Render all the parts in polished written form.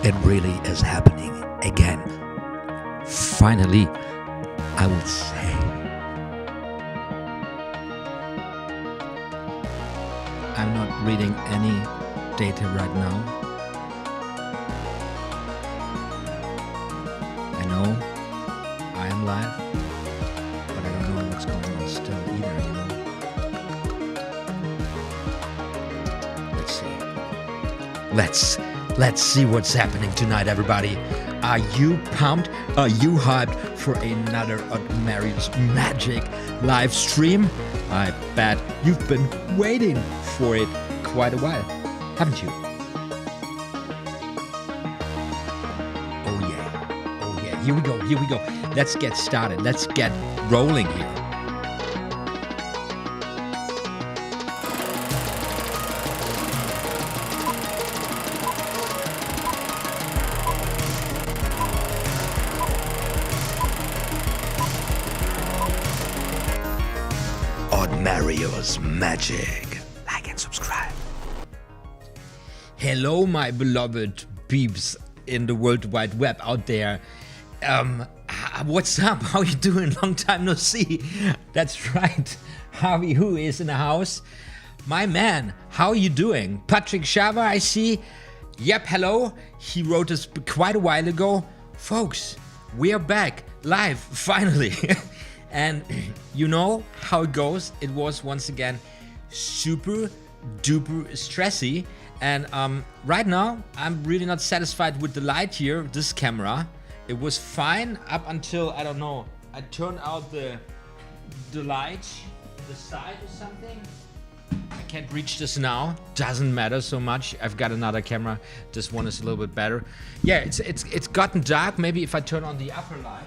It really is happening again. Finally, I would say. I'm not reading any data right now. I know I am live, but I don't know what's going on still either, you know. Let's see. Let's see what's happening tonight, everybody. Are you pumped? Are you hyped for another OTHMARiUS Magic live stream? I bet you've been waiting for it quite a while, haven't you? Oh yeah, here we go. Let's get started. Let's get rolling here. OTHMARiUS Magic. Like and subscribe. Hello, my beloved peeps in the World Wide Web out there. What's up? How you doing? Long time no see. That's right. Harvey Who is in the house. My man, how are you doing? Patrick Shava, I see. Yep, hello. He wrote us quite a while ago. Folks, we are back live, finally. And you know how it goes. It was once again super duper stressy. And right now, I'm really not satisfied with the light here, this camera. It was fine up until, I don't know, I turned out the light, the side or something. I can't reach this now. Doesn't matter so much. I've got another camera. This one is a little bit better. Yeah, it's gotten dark. Maybe if I turn on the upper light.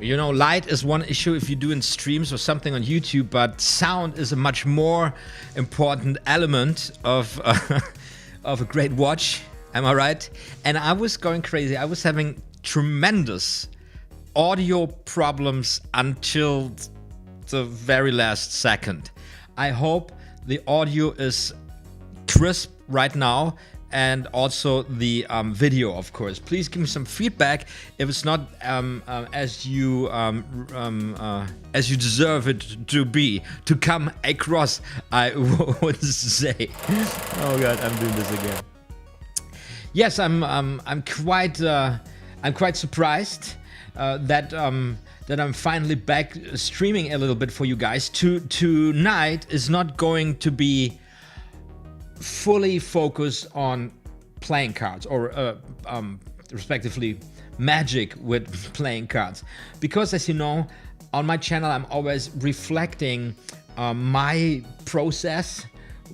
You know, light is one issue if you're doing streams or something on YouTube, but sound is a much more important element of of a great watch. Am I right? And I was going crazy. I was having tremendous audio problems until the very last second. I hope the audio is crisp right now. And also the video, of course. Please give me some feedback if it's not as you deserve it to be, to come across. I would say. Oh God, I'm doing this again. Yes, I'm quite surprised that I'm finally back streaming a little bit for you guys. Tonight is not going to be fully focused on playing cards or respectively magic with playing cards, because as you know, on my channel I'm always reflecting my process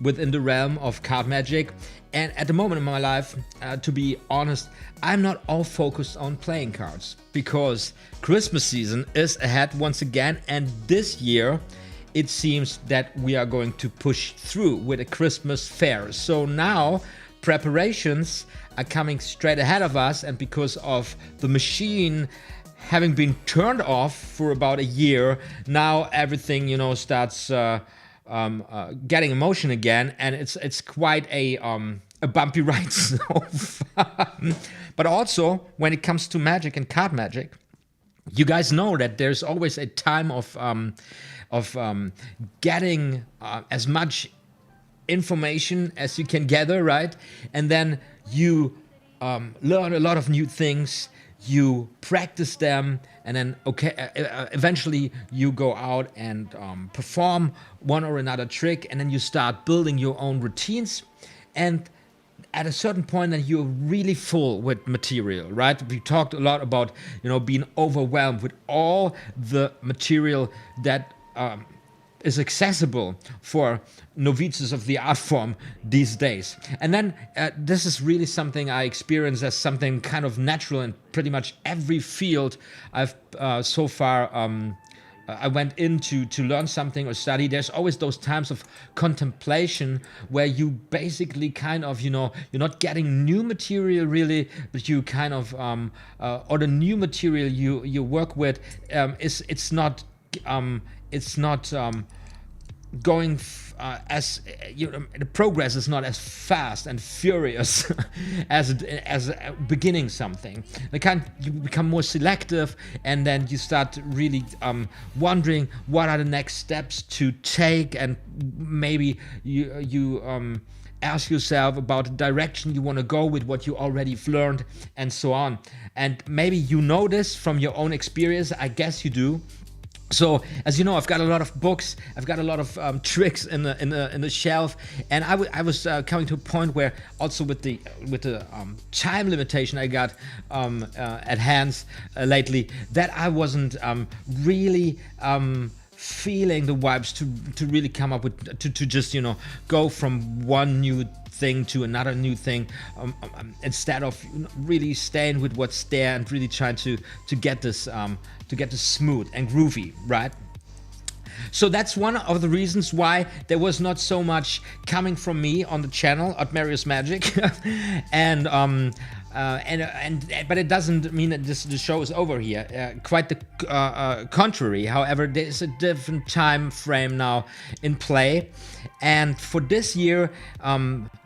within the realm of card magic. And at the moment in my life, to be honest, I'm not all focused on playing cards, because Christmas season is ahead once again, and this year it seems that we are going to push through with a Christmas fair. So now preparations are coming straight ahead of us, and because of the machine having been turned off for about a year, now everything, you know, starts getting in motion again, and it's quite a bumpy ride so far. But also when it comes to magic and card magic, you guys know that there's always a time of getting as much information as you can gather, right? And then you learn a lot of new things, you practice them, and then eventually you go out and perform one or another trick, and then you start building your own routines. And at a certain point, then you're really full with material, right? We talked a lot about, you know, being overwhelmed with all the material that is accessible for novices of the art form these days. And then this is really something I experience as something kind of natural in pretty much every field I've so far I went into to learn something or study. There's always those times of contemplation where you basically kind of, you know, you're not getting new material really, but you kind of or the new material you work with it's not going as you know, the progress is not as fast and furious as beginning something. You become more selective, and then you start really wondering what are the next steps to take, and maybe you ask yourself about the direction you want to go with what you already learned, and so on. And maybe you know this from your own experience. I guess you do. So, as you know, I've got a lot of books, I've got a lot of tricks in the shelf, and I was coming to a point where also with the time limitation I got at hands lately, that I wasn't really feeling the vibes to really come up with to just, you know, go from one new thing to another new thing, instead of really staying with what's there and really trying to get this smooth and groovy, right? So that's one of the reasons why there was not so much coming from me on the channel OTHMARiUS Magic, and but it doesn't mean that the show is over here. Quite the contrary. However, there's a different time frame now in play, and for this year,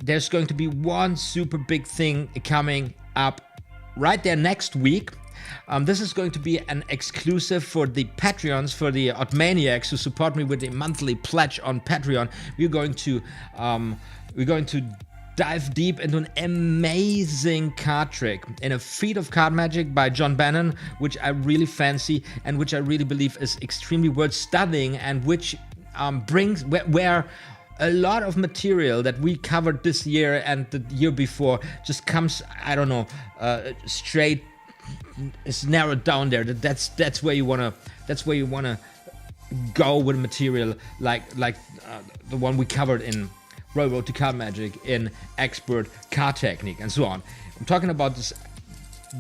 there's going to be one super big thing coming up right there next week. This is going to be an exclusive for the Patreons, for the OTHManiacs who support me with a monthly pledge on Patreon. We're going to dive deep into an amazing card trick in a feat of card magic by John Bannon, which I really fancy and which I really believe is extremely worth studying, and which brings where a lot of material that we covered this year and the year before just comes, I don't know, straight. It's narrowed down there. That's where you wanna go with material like the one we covered in Road to Card Magic, in Expert Card Technique, and so on. I'm talking about this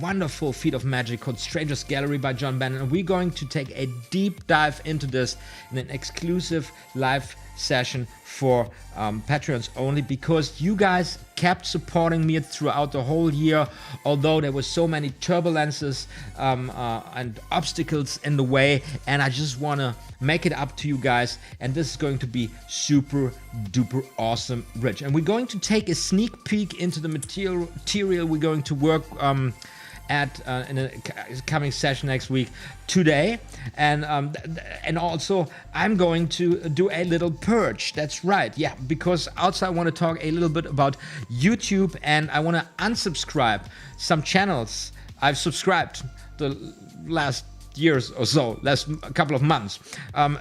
wonderful feat of magic called Stranger's Gallery by John Bannon, and we're going to take a deep dive into this in an exclusive live session for Patreons only, because you guys kept supporting me throughout the whole year, although there were so many turbulences and obstacles in the way, and I just want to make it up to you guys, and this is going to be super duper awesome rich. And we're going to take a sneak peek into the material we're going to work at in a coming session next week today, and also I'm going to do a little purge. That's right, yeah, because also I want to talk a little bit about YouTube, and I want to unsubscribe some channels I've subscribed the last years or so, last couple of months.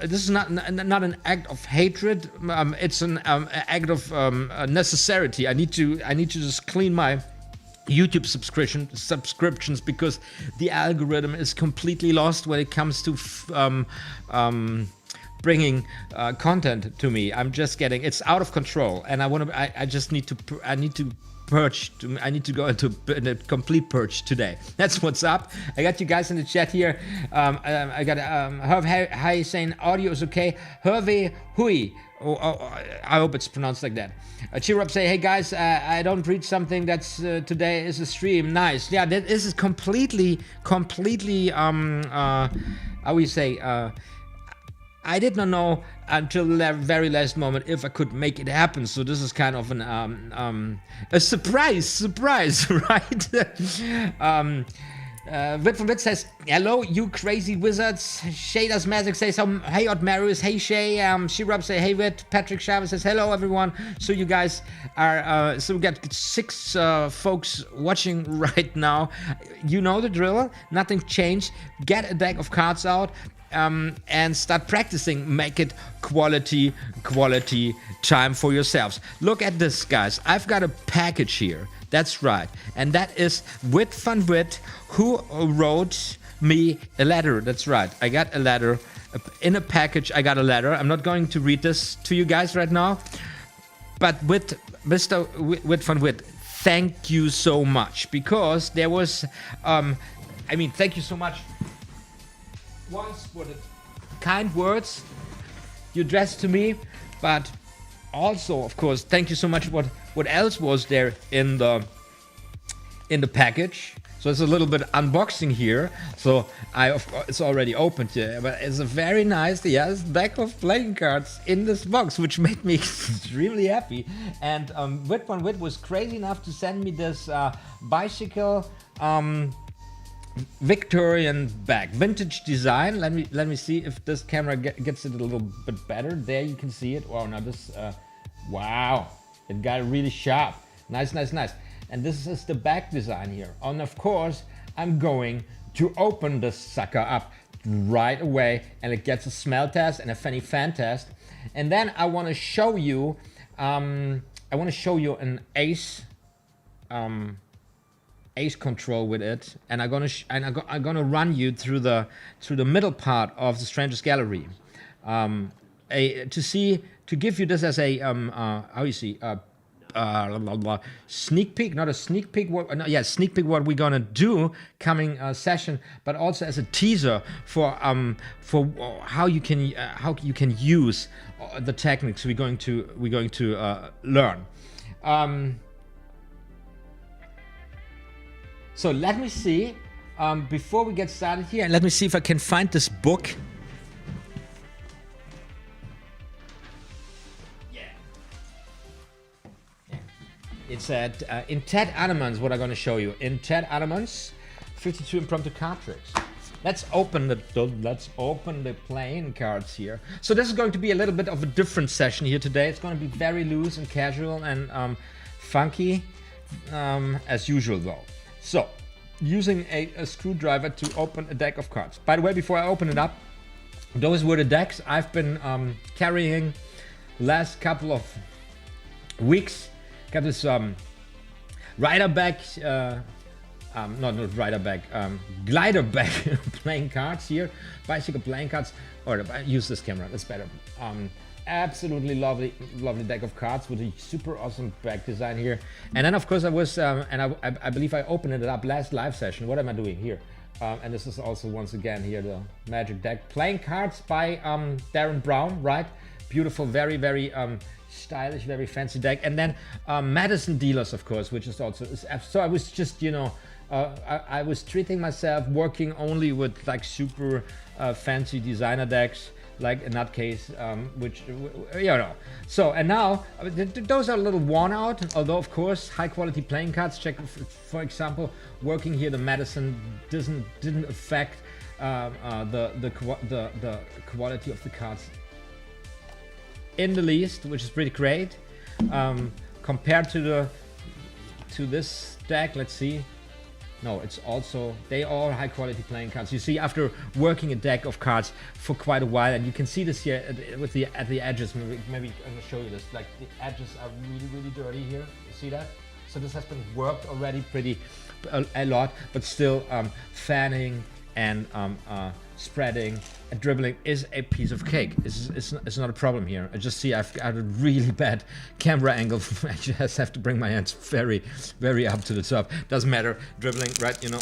This is not an act of hatred. It's an act of necessity. I need to just clean my YouTube subscriptions, because the algorithm is completely lost when it comes to bringing content to me. I'm just getting, it's out of control, and I just need to purge. I need to go into a complete purge today. That's what's up. I got you guys in the chat here. I got Hervé, how you saying? Audio is okay. Hervé Hui. I hope it's pronounced like that. Cheer up, say, hey guys, I don't read something that's today is a stream. Nice. Yeah, this is completely, how we say, I did not know until the very last moment if I could make it happen. So this is kind of a surprise, right? Wit from Wit says, hello, you crazy wizards. Shay does magic says, hey, OTHMARiUS, hey, Shay. Shirab say, hey, Wit. Patrick Chavez says, hello, everyone. So you guys are, so we got 6 folks watching right now. You know the drill. Nothing changed. Get a deck of cards out. And start practicing. Make it quality time for yourselves. Look at this, guys. I've got a package here. That's right, and that is Wit Van Wit, who wrote me a letter. That's right, I got a letter in a package. I got a letter. I'm not going to read this to you guys right now, but with Mr. Wit Van Wit, thank you so much, because there was thank you so much once for the kind words you addressed to me, but also, of course, thank you so much. What else was there in the package? So it's a little bit unboxing here. So of course, it's already opened here, but it's a very nice, yes, deck of playing cards in this box, which made me extremely happy. And Wit was crazy enough to send me this bicycle Victorian bag, vintage design. Let me see if this camera gets it a little bit better. There you can see it. Oh, now this, wow, it got really sharp. Nice. And this is the back design here. And of course, I'm going to open this sucker up right away, and it gets a smell test and a funny fan test. And then I want to show you, an ace, ace control with it, and I'm gonna run you through the middle part of the Stranger's Gallery, to give you this as a how you see. Sneak peek, not a sneak peek. Sneak peek what we're gonna do coming session, but also as a teaser for how you can use the techniques we're going to learn. So let me see before we get started here, and let me see if I can find this book. It's at in Ted Adamant's, what I'm going to show you. In Ted Adamant's 52 impromptu card tricks. Let's open the playing cards here. So this is going to be a little bit of a different session here today. It's going to be very loose and casual and funky, as usual though. So, using a screwdriver to open a deck of cards. By the way, before I open it up, those were the decks I've been carrying last couple of weeks. Got this rider bag, not rider bag, glider bag playing cards here, bicycle playing cards, or I use this camera, that's better. Absolutely lovely deck of cards with a super awesome back design here. And then of course I was, and I believe I opened it up last live session. What am I doing here? And this is also once again here the Magic deck. Playing cards by Darren Brown, right? Beautiful, very stylish, very fancy deck. And then Madison Dealers, of course, which is also, so I was just, you know, I was treating myself working only with like super fancy designer decks, like in that case, which, you know. So, and now, those are a little worn out, although of course, high quality playing cards, check, for example, working here, the Madison didn't affect the quality of the cards in the least, which is pretty great. Compared to this deck, let's see. No, it's also, they are high quality playing cards. You see, after working a deck of cards for quite a while, and you can see this here with at the edges. Maybe I'm gonna show you this. Like the edges are really dirty here. You see that? So this has been worked already a lot, but still fanning and spreading and dribbling is a piece of cake. It's not a problem here. I just see I've got a really bad camera angle. I just have to bring my hands very up to the top. Doesn't matter. Dribbling, right? You know.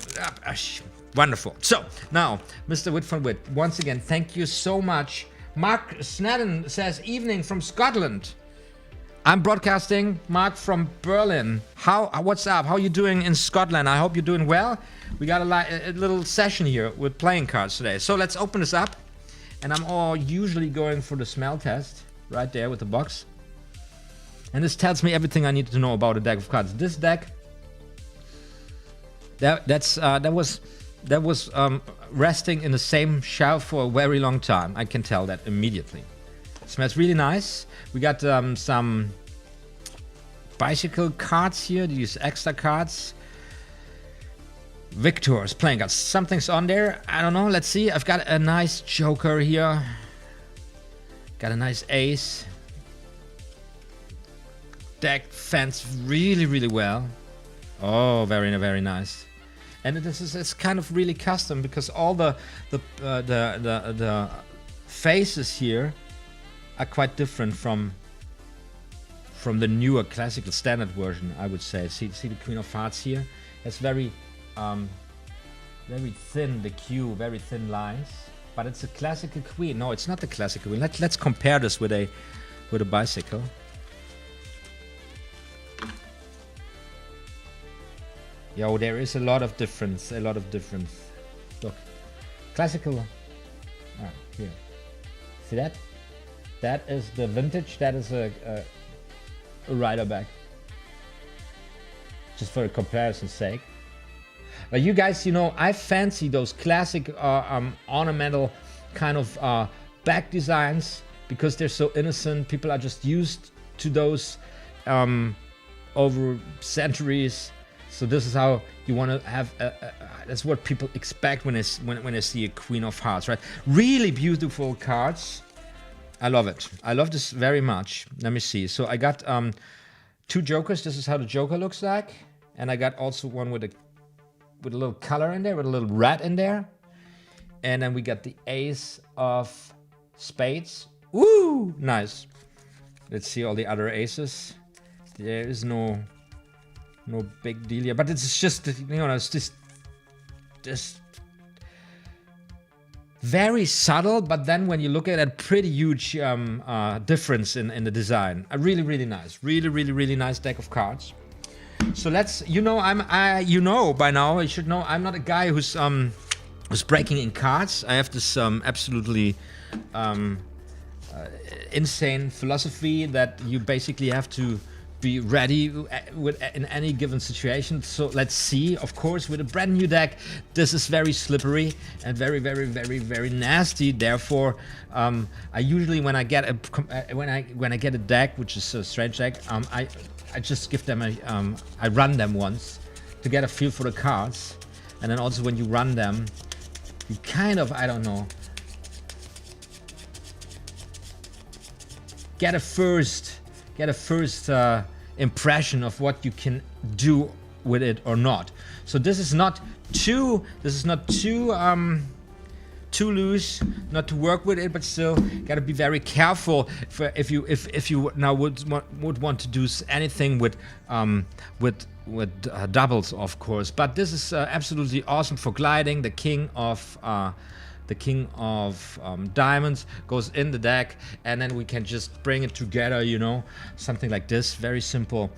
Wonderful. So now, Mr. Wit von Wit, once again, thank you so much. Mark Snedden says, evening from Scotland. I'm broadcasting, Mark, from Berlin. What's up? How are you doing in Scotland? I hope you're doing well. We got a little session here with playing cards today. So let's open this up. And I'm usually going for the smell test right there with the box. And this tells me everything I need to know about a deck of cards. This deck, that was resting in the same shelf for a very long time. I can tell that immediately. It smells really nice. We got some bicycle cards here, these extra cards. Victor's playing cards. Something's on there. I don't know. Let's see. I've got a nice joker here. Got a nice ace. Deck fends really well. Oh, very nice. And it's kind of really custom because all the faces here are quite different from the newer classical standard version, I would say. See the Queen of Hearts here? It's very thin, the Q, very thin lines. But it's a classical queen. No, it's not the classical queen. Let's compare this with a bicycle. Yo, there is a lot of difference. Look, classical. Ah, here. See that? That is the vintage. That is a rider back. Just for a comparison's sake. But you guys, you know, I fancy those classic ornamental kind of back designs because they're so innocent. People are just used to those over centuries. So this is how you want to have. That's what people expect when they see a Queen of Hearts, right? Really beautiful cards. I love it. I love this very much. Let me see. So I got 2 jokers. This is how the joker looks like, and I got also one with a little color in there, with a little red in there, and then we got the ace of spades. Woo, nice. Let's see all the other aces. There is no big deal here, but it's just, you know, it's just very subtle, but then when you look at it, pretty huge difference in the design. A really nice, really nice deck of cards. So let's, you know, you know by now, you should know, I'm not a guy who's breaking in cards. I have this absolutely insane philosophy that you basically have to be ready in any given situation. So let's see. Of course, with a brand new deck, this is very slippery and very nasty. Therefore, I usually, when I get a deck, which is a strange deck, I just give them I run them once to get a feel for the cards, and then also when you run them, you kind of, I don't know, get a first impression of what you can do with it or not. So this is not too loose, not to work with it, but still gotta be very careful if you now would want to do anything with doubles, of course. But this is absolutely awesome for gliding. The king of diamonds goes in the deck, and then we can just bring it together, you know, something like this. Very simple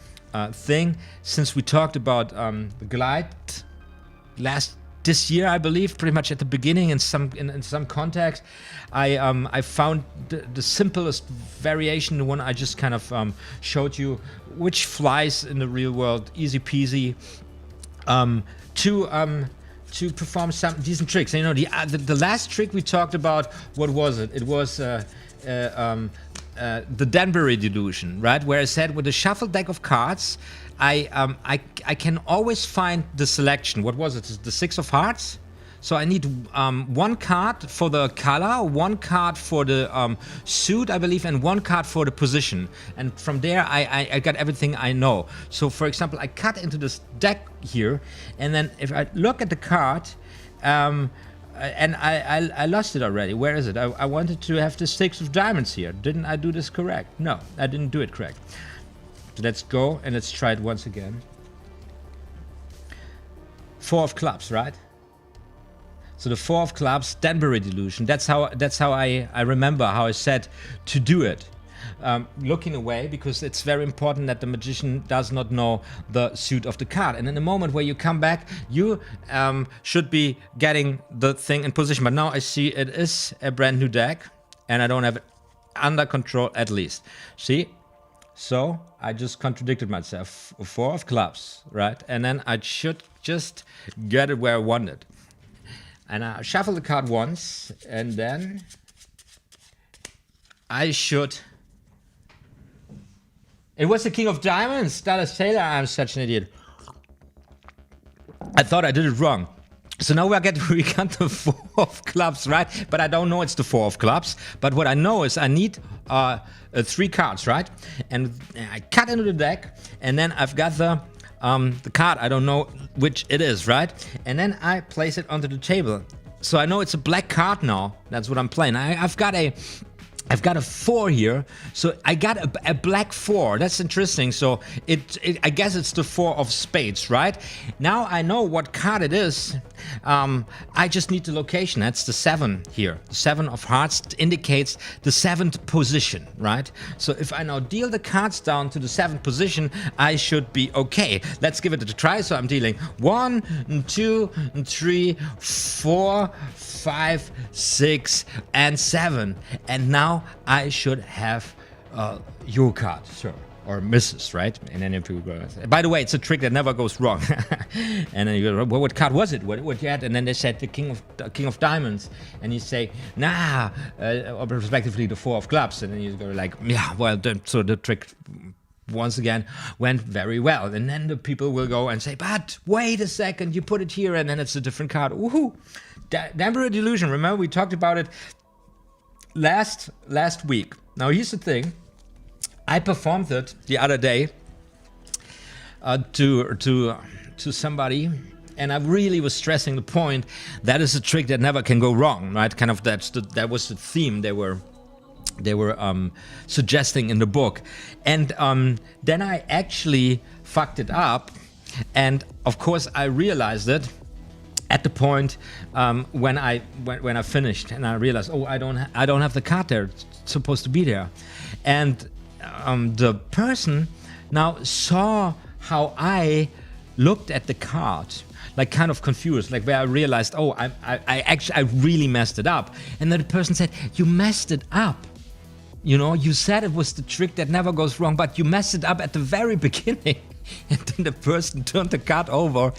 thing. Since we talked about the glide this year, I believe, pretty much at the beginning, in some context, I found the simplest variation, the one I just kind of showed you, which flies in the real world, easy peasy, to perform some decent tricks. And, you know, the last trick we talked about, what was it? It was the Danbury delusion, right? Where I said with a shuffled deck of cards, I can always find the selection. What was it? The 6 of hearts. So I need 1 card for the color, 1 card for the suit, I believe, and 1 card for the position. And from there, I got everything I know. So, for example, I cut into this deck here, and then if I look at the card, and I lost it already. Where is it? I wanted to have the 6 of diamonds here. Didn't I do this correct? No, I didn't do it correct. So let's go and let's try it once again. 4 of clubs, right? So the 4 of clubs, Danbury delusion. That's how I remember how I said to do it. Looking away, because it's very important that the magician does not know the suit of the card. And in the moment where you come back, you should be getting the thing in position. But now I see it is a brand new deck, and I don't have it under control at least. See? So I just contradicted myself. 4 of clubs, right? And then I should just get it where I want it. And I shuffle the card once, and then I should. It was the king of diamonds, Dallas Taylor. I'm such an idiot. I thought I did it wrong. So now we got the 4 of clubs, right? But I don't know it's the 4 of clubs. But what I know is I need 3 cards, right? And I cut into the deck, and then I've got the card, I don't know which it is, right? And then I place it onto the table. So I know it's a black card now. That's what I'm playing. I've got a 4 here. So I got a black 4. That's interesting. So I guess it's the 4 of spades, right? Now I know what card it is. I just need the location. That's the 7 here. The 7 of hearts indicates the 7th position, right? So if I now deal the cards down to the 7th position, I should be okay. Let's give it a try. So I'm dealing 1, 2, 3, 4, 5, 6, and 7. And now I should have your card, sir. Or misses, right? And then if you go, by the way, it's a trick that never goes wrong. And then you go, well, what card was it? What you had? And then they said the king of diamonds, and you say, nah, or respectively the 4 of clubs, and then you go like, yeah, well, so the trick once again went very well. And then the people will go and say, but wait a second, you put it here, and then it's a different card. Woohoo! Temporary delusion. Remember we talked about it last week. Now here's the thing. I performed it the other day to somebody, and I really was stressing the point that is a trick that never can go wrong, right? Kind of that was the theme they were suggesting in the book, and then I actually fucked it up, and of course I realized it at the point when I finished, and I realized, oh, I don't have the card there. It's supposed to be there, and the person now saw how I looked at the card, like kind of confused, like where I realized, oh, I really messed it up. And then the person said, you messed it up. You know, you said it was the trick that never goes wrong, but you messed it up at the very beginning. And then the person turned the card over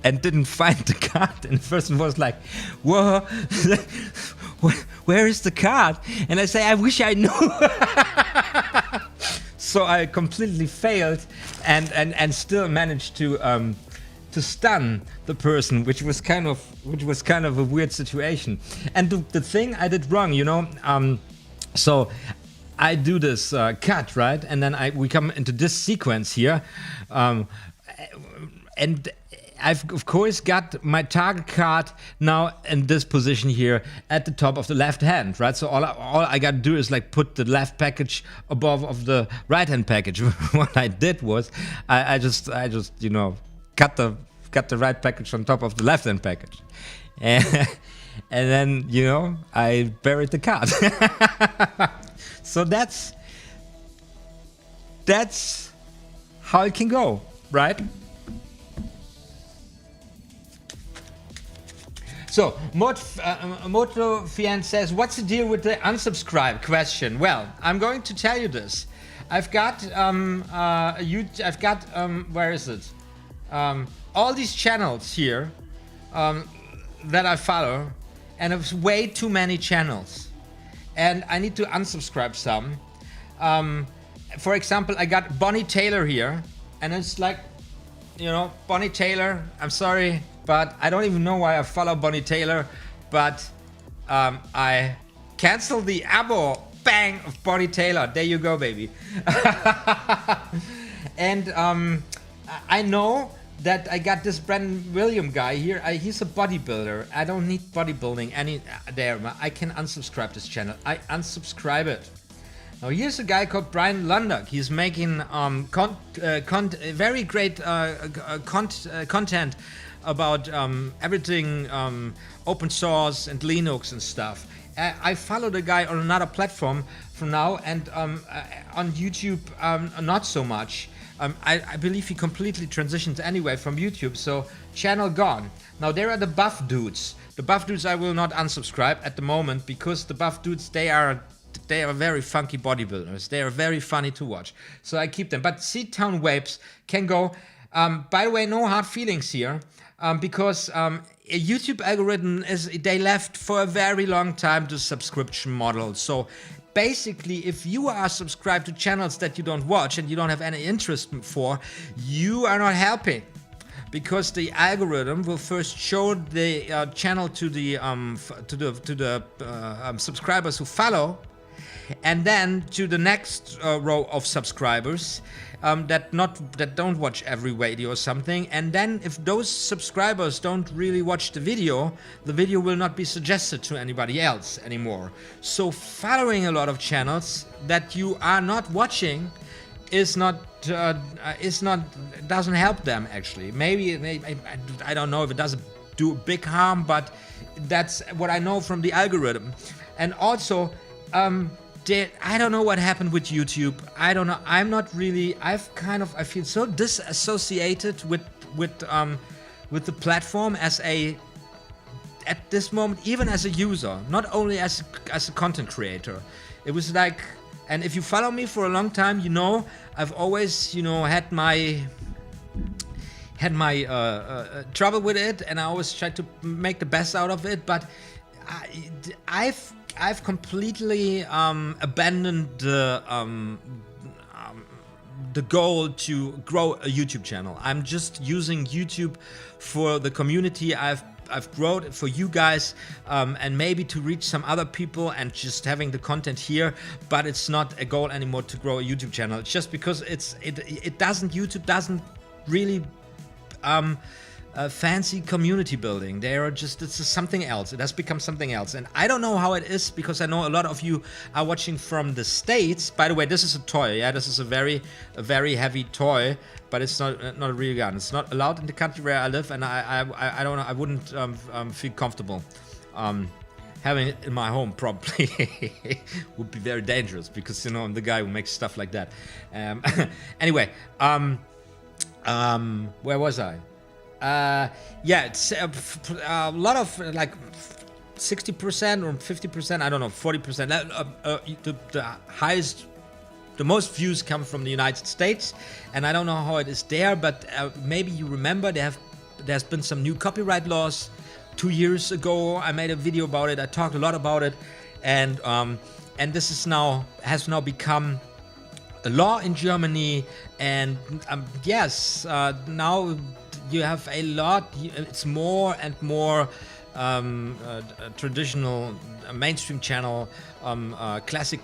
and didn't find the card. And the person was like, whoa, where is the card? And I say, I wish I knew. So I completely failed and still managed to stun the person, which was kind of a weird situation. And the thing I did wrong, you know, so I do this cut, right? And then we come into this sequence here, and I've of course got my target card now in this position here at the top of the left hand, right? So all I got to do is like put the left package above of the right hand package. What I did was I just you know cut the right package on top of the left hand package, and then you know I buried the card. So that's how it can go, right? So, Moto Fian says, what's the deal with the unsubscribe question? Well, I'm going to tell you this. I've got, where is it? All these channels here that I follow, and it's way too many channels. And I need to unsubscribe some. For example, I got Bonnie Taylor here, and it's like, you know, Bonnie Taylor, I'm sorry, but I don't even know why I follow Bonnie Taylor, but I canceled the abo, bang, of Bonnie Taylor. There you go, baby. And I know that I got this Brandon William guy here. He's a bodybuilder. I don't need bodybuilding there. I can unsubscribe this channel. I unsubscribe it. Now here's a guy called Brian Lundock. He's making very great content about everything open source and Linux and stuff. I follow the guy on another platform for now, and on YouTube not so much. I believe he completely transitioned anyway from YouTube, so channel gone. Now there are the buff dudes. The buff dudes I will not unsubscribe at the moment, because the buff dudes, they are very funky bodybuilders. They are very funny to watch, so I keep them. But Seed Town Vapes can go. By the way, no hard feelings here, because a YouTube algorithm they left for a very long time the subscription model. So basically, if you are subscribed to channels that you don't watch and you don't have any interest for, you are not helping, because the algorithm will first show the channel to the subscribers who follow, and then to the next row of subscribers that don't watch every video or something. And then if those subscribers don't really watch the video will not be suggested to anybody else anymore. So following a lot of channels that you are not watching doesn't help them actually. Maybe I don't know if it does a do big harm, but that's what I know from the algorithm. And also, I don't know what happened with YouTube. I don't know. I'm not really. I feel so disassociated with the platform at this moment, even as a user, not only as a content creator. It was like, and if you follow me for a long time, you know, I've always, you know, had my trouble with it, and I always tried to make the best out of it. But I've completely abandoned the goal to grow a YouTube channel. I'm just using YouTube for the community I've grown for you guys, and maybe to reach some other people and just having the content here. But it's not a goal anymore to grow a YouTube channel. It's just because YouTube doesn't really fancy community building. It's just something else. It has become something else, and I don't know how it is, because I know a lot of you are watching from the States. By the way, this is a toy. Yeah, this is a very heavy toy, but it's not a real gun. It's not allowed in the country where I live, and I don't know. I wouldn't feel comfortable having it in my home. Probably would be very dangerous, because, you know, I'm the guy who makes stuff like that. Anyway, where was I? Yeah, it's a lot of, like 60% or 50%, I don't know, 40%. The highest, the most views come from the United States, and I don't know how it is there, but maybe you remember there's been some new copyright laws 2 years ago. I made a video about it. I talked a lot about it, and this has now become a law in Germany, and yes, now you have a lot. It's more and more traditional mainstream channel, classic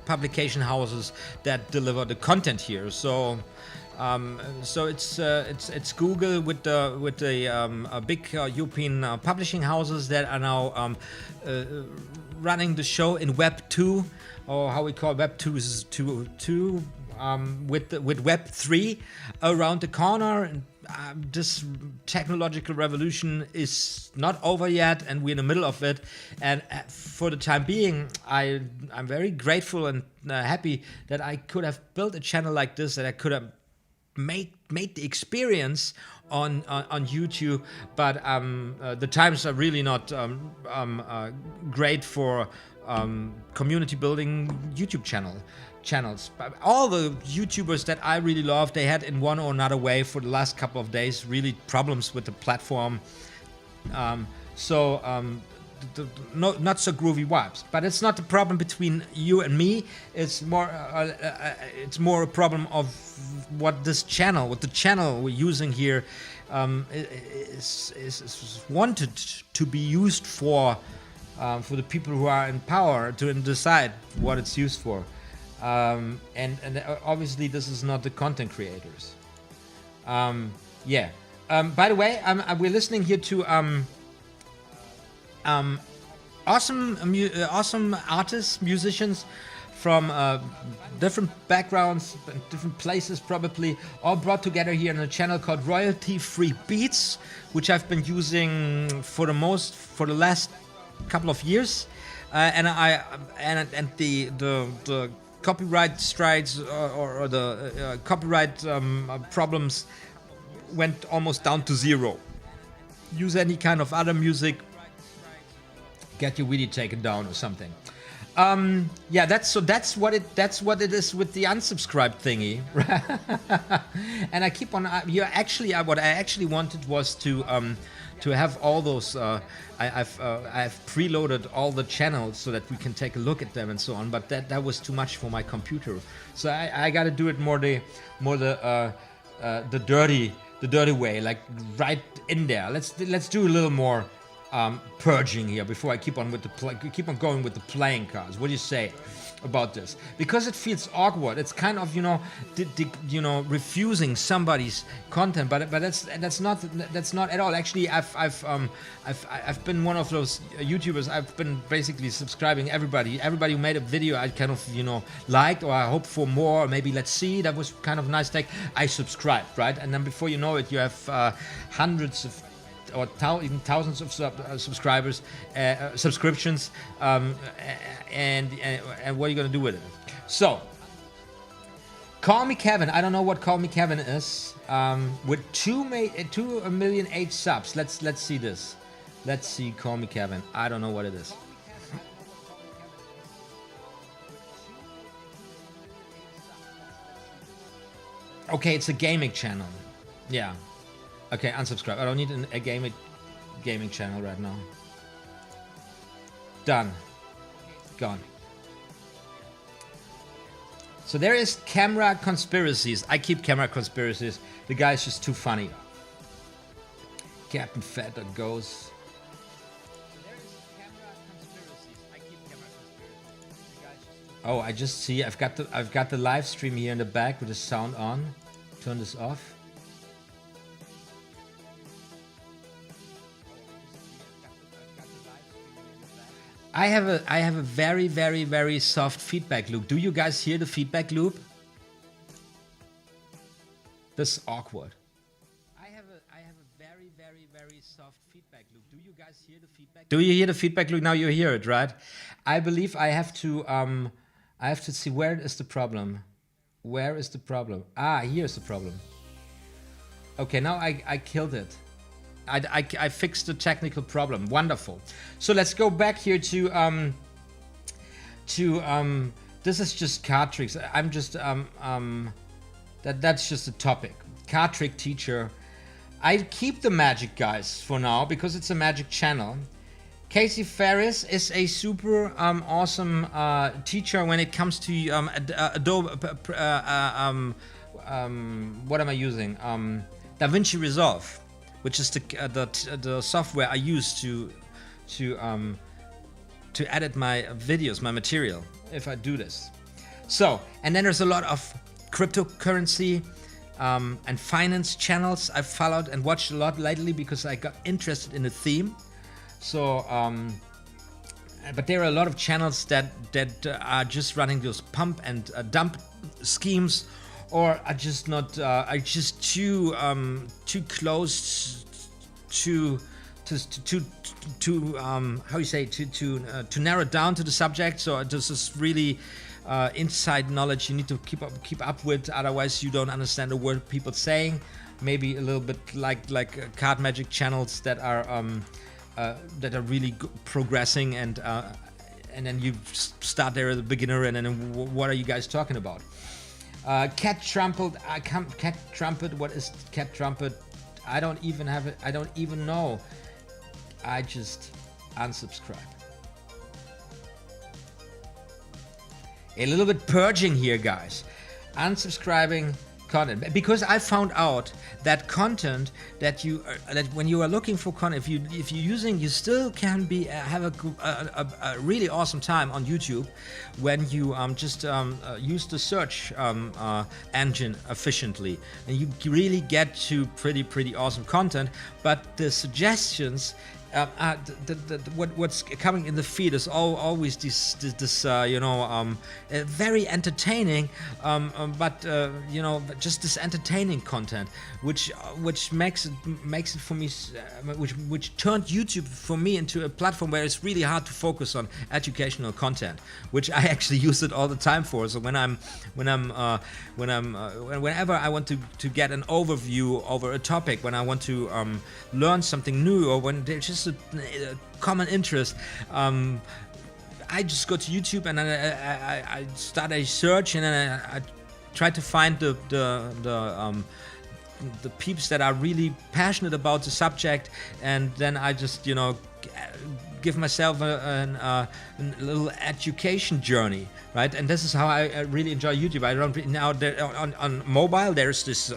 publication houses that deliver the content here. So it's Google with the big European publishing houses that are now running the show in Web 2, or how we call Web 2 is 2 with Web 3 around the corner. And this technological revolution is not over yet, and we're in the middle of it. And for the time being, I'm very grateful and happy that I could have built a channel like this, that I could have made the experience on YouTube. But the times are really not great for community building YouTube channels. But all the YouTubers that I really love, they had in one or another way for the last couple of days really problems with the platform. Not so groovy vibes. But it's not the problem between you and me. It's more a problem of what the channel we're using here is wanted to be used for the people who are in power to decide what it's used for. And obviously this is not the content creators. Yeah. By the way, we're listening here to awesome artists, musicians from different backgrounds and different places, probably all brought together here on a channel called Royalty Free Beats, which I've been using for the last couple of years, and the copyright strikes or the copyright problems went almost down to zero. Use any kind of other music, get your video taken down or something. Yeah, that's what it is with the unsubscribe thingy. And I keep on. What I actually wanted was to have all those. I've preloaded all the channels so that we can take a look at them and so on. But that was too much for my computer, so I got to do it more the dirty way, like right in there. Let's do a little more purging here before I keep on going with the playing cards. What do you say about this? Because it feels awkward. It's kind of refusing somebody's content, but that's not at all. Actually, I've been one of those YouTubers. I've been basically subscribing everybody who made a video I kind of liked, or I hope for more. Or maybe let's see, that was kind of nice. Like I subscribed, right? And then before you know it, you have hundreds of or even thousands of subscribers, subscriptions, and what are you gonna do with it? So, Call Me Kevin. I don't know what Call Me Kevin is. With 2,000,008 subs. Let's see this. Let's see Call Me Kevin. I don't know what it is. Okay, it's a gaming channel. Yeah. Okay, unsubscribe. I don't need a gaming channel right now. Done. Gone. So there is camera conspiracies. I keep camera conspiracies. The guy's just too funny. Captain Fat that goes. Oh, I just see. I've got the live stream here in the back with the sound on. Turn this off. I have a very, very, very soft feedback loop. Do you guys hear the feedback loop? This is awkward. I have a very, very, very soft feedback loop. Do you guys hear the feedback? Do you hear the feedback loop? Now you hear it, right? I believe I have to see where is the problem. Where is the problem? Ah, here's the problem. Okay, now I killed it. I fixed the technical problem. Wonderful. So let's go back here to this is just card tricks. I'm just that's just a topic. Card trick teacher. I keep the magic, guys, for now because it's a magic channel. Casey Ferris is a super awesome teacher when it comes to Adobe. What am I using? DaVinci Resolve, which is the software I use to edit my videos, my material, if I do this. So, and then there's a lot of cryptocurrency and finance channels I've followed and watched a lot lately because I got interested in the theme. So, but there are a lot of channels that are just running those pump and dump schemes, or are just not, are just too close to how you say, to narrow it down to the subject. So this is really inside knowledge you need to keep up with, otherwise you don't understand the word people saying. Maybe a little bit like card magic channels that are really progressing, and then you start there as a beginner, and then what are you guys talking about? Cat Trumpet. Cat Trumpet. What is Cat Trumpet? I don't even have it. I don't even know. I just unsubscribe. A little bit purging here, guys. Unsubscribing content, because I found out that content that you that when you are looking for content, if you're using, you still can be have a really awesome time on YouTube when you just use the search engine efficiently, and you really get to pretty awesome content. But the suggestions, what's coming in the feed is always this very entertaining, but just this entertaining content, which makes it for me, which turned YouTube for me into a platform where it's really hard to focus on educational content, which I actually use it all the time for. So whenever I want to get an overview over a topic, when I want to learn something new, or when there's just a common interest, I just go to YouTube and then I start a search, and then I try to find the peeps that are really passionate about the subject, and then I just give myself a little education journey, right? And this is how I really enjoy YouTube. I don't now on mobile. There's this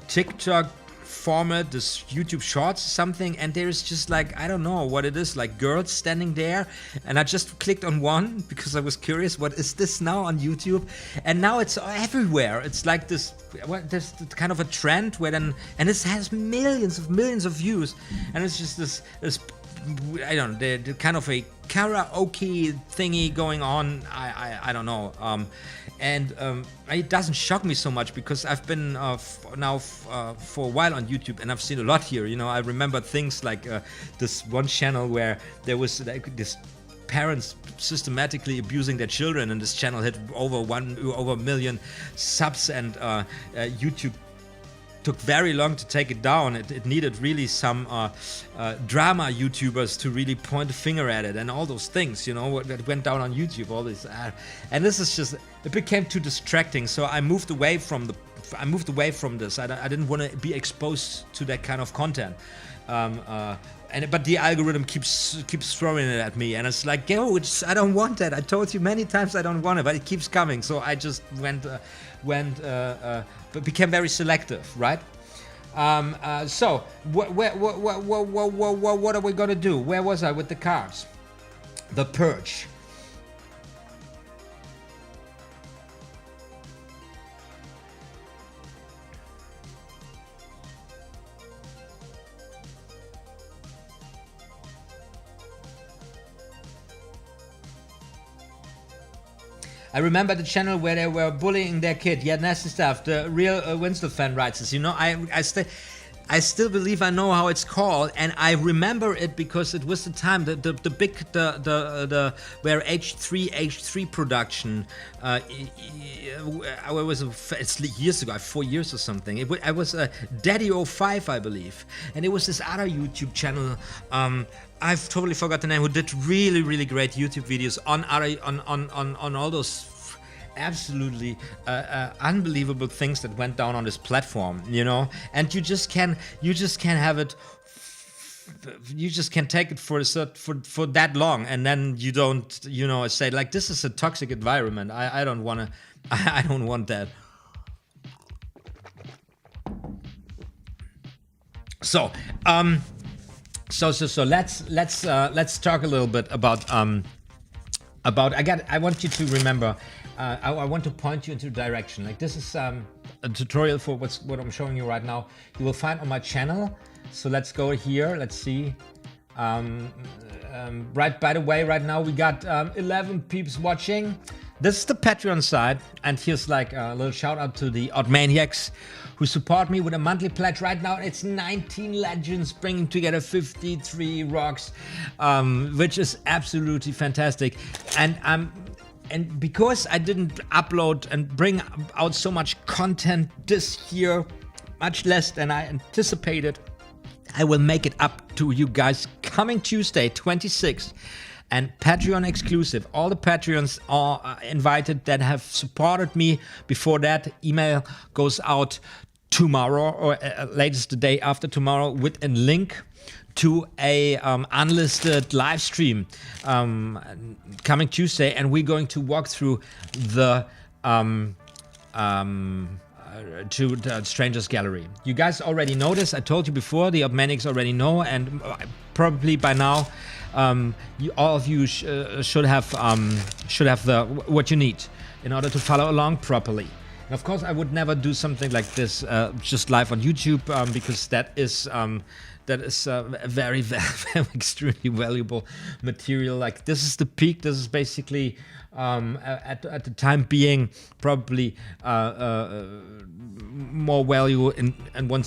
TikTok format, this YouTube Shorts something, and there's just like, I don't know what it is, like girls standing there, and I just clicked on one because I was curious, what is this now on YouTube? And now it's everywhere. It's like this kind of a trend where then, and it has millions of views, and it's just this I don't know, the kind of a karaoke thingy going on. I don't know. It doesn't shock me so much because I've been for a while on YouTube, and I've seen a lot here. You know, I remember things like this one channel where there was like this parents systematically abusing their children, and this channel had over a million subs, and YouTube took very long to take it down. It needed really some drama YouTubers to really point a finger at it, and all those things, you know, that went down on YouTube. All this, and this is just, it became too distracting. So I moved away from this. I didn't want to be exposed to that kind of content. But the algorithm keeps throwing it at me, and it's like, yo, I don't want that. I told you many times I don't want it, but it keeps coming. So I just but became very selective, right? So what are we gonna do? Where was I with the cards? The purge. I remember the channel where they were bullying their kid. Yeah, nasty stuff. The real Winslow fan writes this. You know, I still believe I know how it's called, and I remember it because it was the time the where H3 production. It's years ago, 4 years or something. I was Daddy 05, I believe, and it was this other YouTube channel. I've totally forgot the name, who did really great YouTube videos on all those absolutely unbelievable things that went down on this platform, you know. And you just can't have it. You just can't take it for that long, and then you don't, you know, say like, this is a toxic environment. I don't want to. I don't want that. So let's talk a little bit about I want you to remember. I want to point you into direction. Like, this is a tutorial for what I'm showing you right now. You will find on my channel. So let's go here. Let's see. Right. By the way, right now we got 11 peeps watching. This is the Patreon side, and here's like a little shout out to the OTHMARiUS who support me with a monthly pledge. Right now it's 19 legends bringing together 53 rocks, which is absolutely fantastic. And because I didn't upload and bring out so much content this year, much less than I anticipated, I will make it up to you guys coming Tuesday, 26th. And Patreon exclusive. All the Patreons are invited that have supported me. Before that, email goes out tomorrow, or latest the day after tomorrow, with a link to a unlisted live stream coming Tuesday, and we're going to walk through the to the Strangers Gallery. You guys already know this. I told you before. The OTHMARiUS already know, and probably by now, all of you should have what you need in order to follow along properly. And of course, I would never do something like this just live on YouTube, because that is very, very extremely valuable material. Like, this is the peak. This is basically at the time being probably more value in one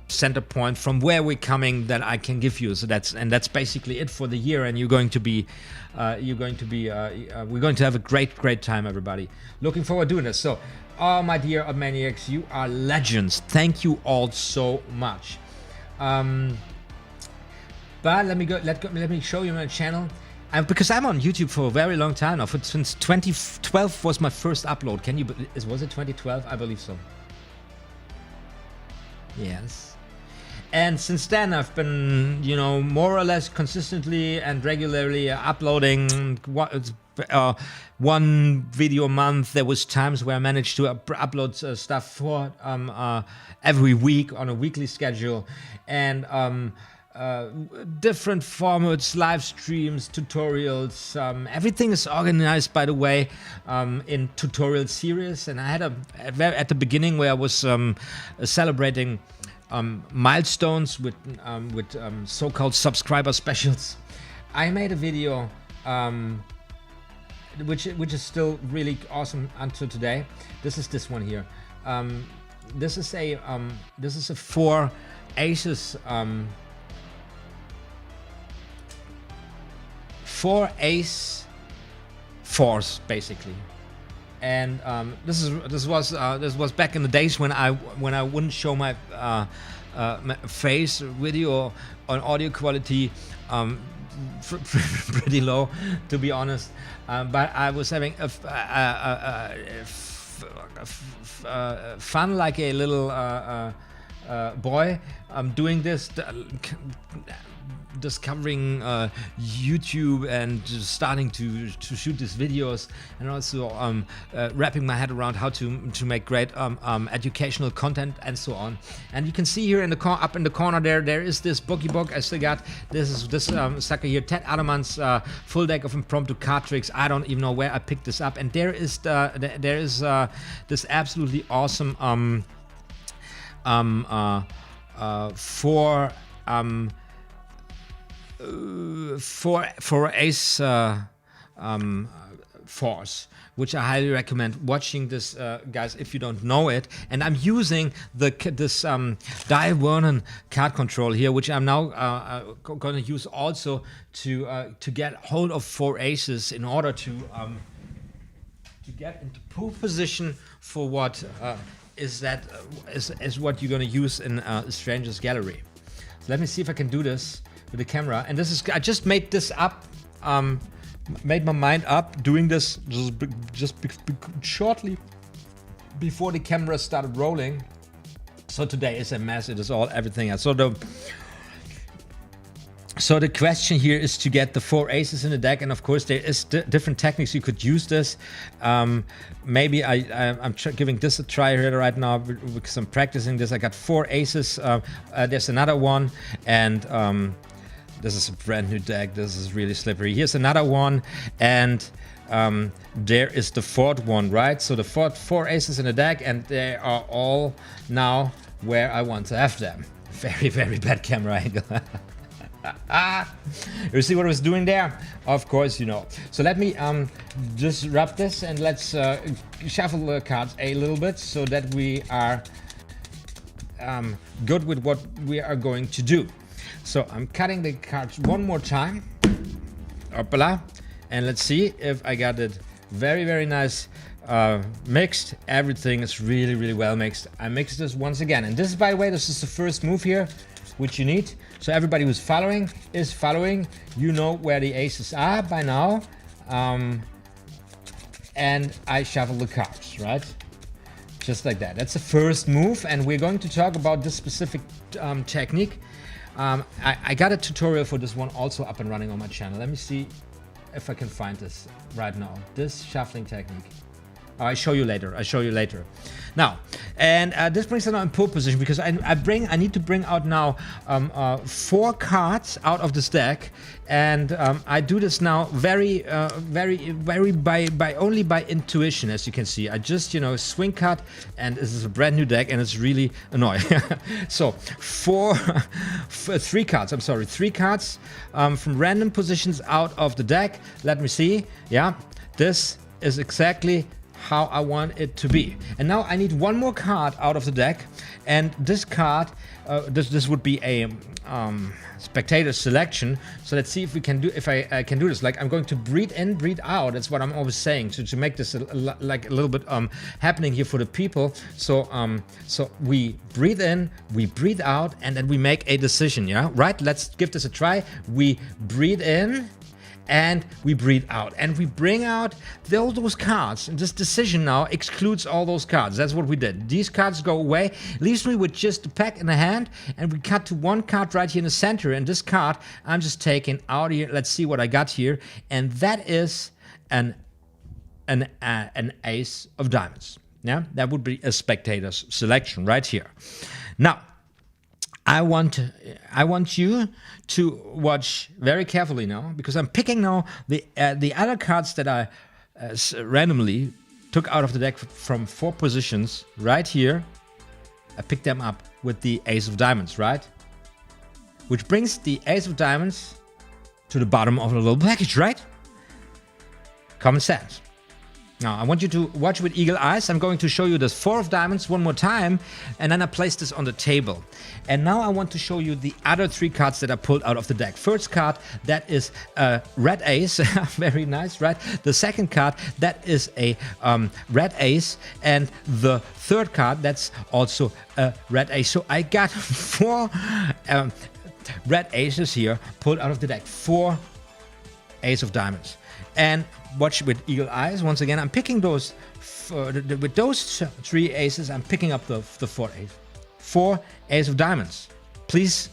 center point from where we're coming that I can give you. So that's basically it for the year, and we're going to have a great time, everybody. Looking forward to doing this. So, oh, my dear OTHMARiUS, you are legends. Thank you all so much. But let me show you my channel. Because I'm on YouTube for a very long time now. Since 2012 was my first upload. Was it 2012? I believe so. Yes. And since then, I've been, you know, more or less consistently and regularly uploading one video a month. There was times where I managed to upload stuff for every week on a weekly schedule, and different formats, live streams, tutorials. Everything is organized, by the way, in tutorial series. And I had at the beginning where I was celebrating milestones with so-called subscriber specials. I made a video which is still really awesome until today. This is this one here. This is a 4 aces 4 ace force basically. And this was back in the days when I wouldn't show my face video on audio quality pretty low, to be honest. But I was having fun like a little boy. Doing this, discovering YouTube and just starting to shoot these videos, and also wrapping my head around how to make great educational content and so on. And you can see here in the up in the corner there is this boogie book. I still got this sucker here, Ted Allemann's full deck of impromptu card tricks. I don't even know where I picked this up, and there is this absolutely awesome for ace force, which I highly recommend watching this, guys, if you don't know it. And I'm using this Di Vernon card control here, which I'm now going to use also to get hold of 4 aces in order to get into pole position for what is what you're going to use in Stranger's Gallery. So let me see if I can do this with the camera. And this is, I just made this up, made my mind up doing this just shortly before the camera started rolling. So today is a mess. It is all everything else. So the question here is to get the 4 aces in the deck, and of course there is different techniques you could use this. Maybe I'm giving this a try here right now because I'm practicing this. I got 4 aces. There's another one, and this is a brand new deck. This is really slippery. Here's another one, and there is the 4th one, right? So the 4 aces in the deck, and they are all now where I want to have them. Very, very bad camera angle. You see what I was doing there? Of course you know. So let me just wrap this, and let's shuffle the cards a little bit so that we are good with what we are going to do. So I'm cutting the cards one more time. Hoppala. And let's see if I got it very, very nice mixed. Everything is really, really well mixed. I mixed this once again. And this is, by the way, this is the first move here, which you need. So everybody who's following is following. You know where the aces are by now. And I shuffle the cards, right? Just like that. That's the first move. And we're going to talk about this specific technique. I got a tutorial for this one also up and running on my channel. Let me see if I can find this right now. This shuffling technique. I show you later. Now, and this brings us now in pole position, because I need to bring out now 4 cards out of this deck, and I do this now very only by intuition, as you can see. I just swing cut, and this is a brand new deck, and it's really annoying. So 3 cards. I'm sorry, 3 cards from random positions out of the deck. Let me see. Yeah, this is exactly how I want it to be. And now I need 1 more card out of the deck, and this card, this would be a spectator selection. So let's see if we can do, if I can do this. Like, I'm going to breathe in, breathe out. That's what I'm always saying, to make this like a little bit happening here for the people. So so we breathe in, we breathe out, and then we make a decision. Yeah, right. Let's give this a try. We breathe in, and we breathe out, and we bring out all those cards. And this decision now excludes all those cards. That's what we did. These cards go away, leaves me with just a pack in the hand, and we cut to 1 card right here in the center. And this card I'm just taking out here. Let's see what I got here, and that is an ace of diamonds. Yeah, that would be a spectator's selection right here. Now, I want you to watch very carefully now, because I'm picking now the other cards that I randomly took out of the deck from 4 positions right here. I picked them up with the ace of diamonds, right? Which brings the ace of diamonds to the bottom of the little package, right? Common sense. Now, I want you to watch with eagle eyes. I'm going to show you this 4 of diamonds one more time, and then I place this on the table. And now I want to show you the other 3 cards that I pulled out of the deck. First card, that is a red ace. Very nice, right? The second card, that is a red ace. And the third card, that's also a red ace. So I got 4 red aces here pulled out of the deck. 4 ace of diamonds. And watch with eagle eyes. Once again, I'm picking those, with those 3 aces, I'm picking up the 4th ace. 4 ace of diamonds. Please,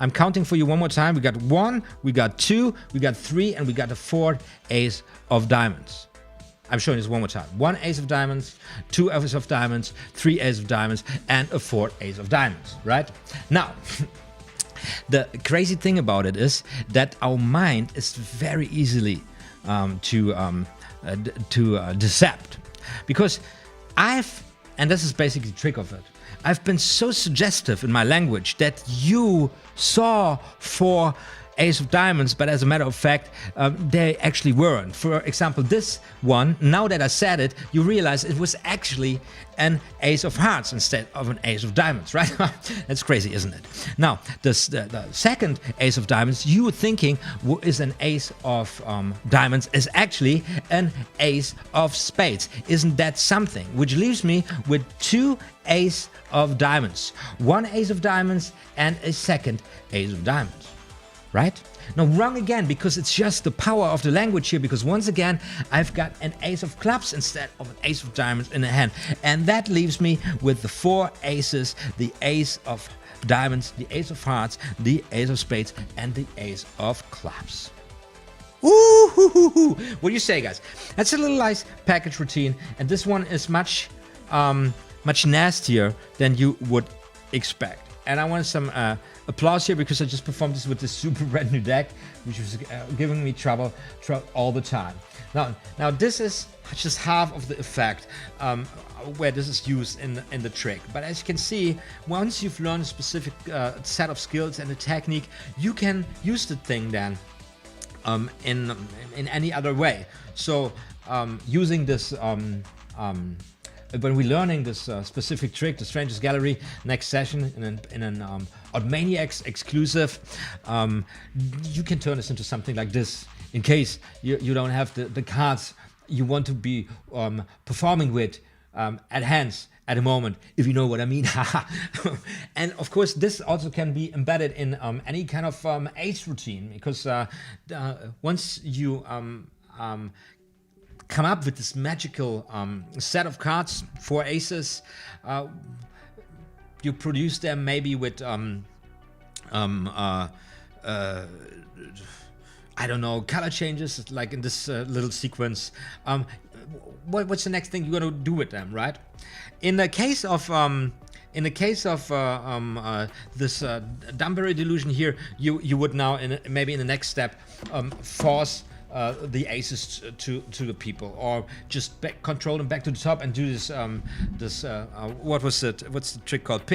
I'm counting for you one more time. We got 1, we got 2, we got 3, and we got the 4th ace of diamonds. I'm showing this one more time. 1 ace of diamonds, 2 aces of diamonds, 3 aces of diamonds, and a 4th ace of diamonds, right? Now, the crazy thing about it is that our mind is very easily to decept, because and this is basically the trick of it, I've been so suggestive in my language that you saw 4 ace of diamonds, but as a matter of fact, they actually weren't. For example, this one, now that I said it, you realize it was actually an ace of hearts instead of an ace of diamonds, right? That's crazy, isn't it? Now, the second ace of diamonds, you were thinking is an ace of diamonds, is actually an ace of spades. Isn't that something? Which leaves me with 2 ace of diamonds. 1 ace of diamonds and a second ace of diamonds. Right? No, wrong again, because it's just the power of the language here, because once again, I've got an ace of clubs instead of an ace of diamonds in the hand. And that leaves me with the 4 aces, the ace of diamonds, the ace of hearts, the ace of spades, and the ace of clubs. Ooh, what do you say, guys? That's a little nice package routine, and this one is much nastier than you would expect. And I want some applause here, because I just performed this with this super brand new deck, which was giving me trouble all the time. Now this is just half of the effect where this is used in the trick. But as you can see, once you've learned a specific set of skills and a technique, you can use the thing then in any other way. So using this when we're learning this specific trick, the Stranger's Gallery, next session in an OTHMARiUS exclusive, you can turn this into something like this, in case you don't have the cards you want to be performing with at hands at the moment, if you know what I mean. And of course, this also can be embedded in any kind of ace routine, because once you come up with this magical set of cards, 4 aces, you produce them maybe with I don't know, color changes, like in this little sequence. What's the next thing you're gonna do with them, right? In the case of this Dunbury delusion here, you would now maybe in the next step force the aces to the people, or just control them back to the top and do this what was it? What's the trick called?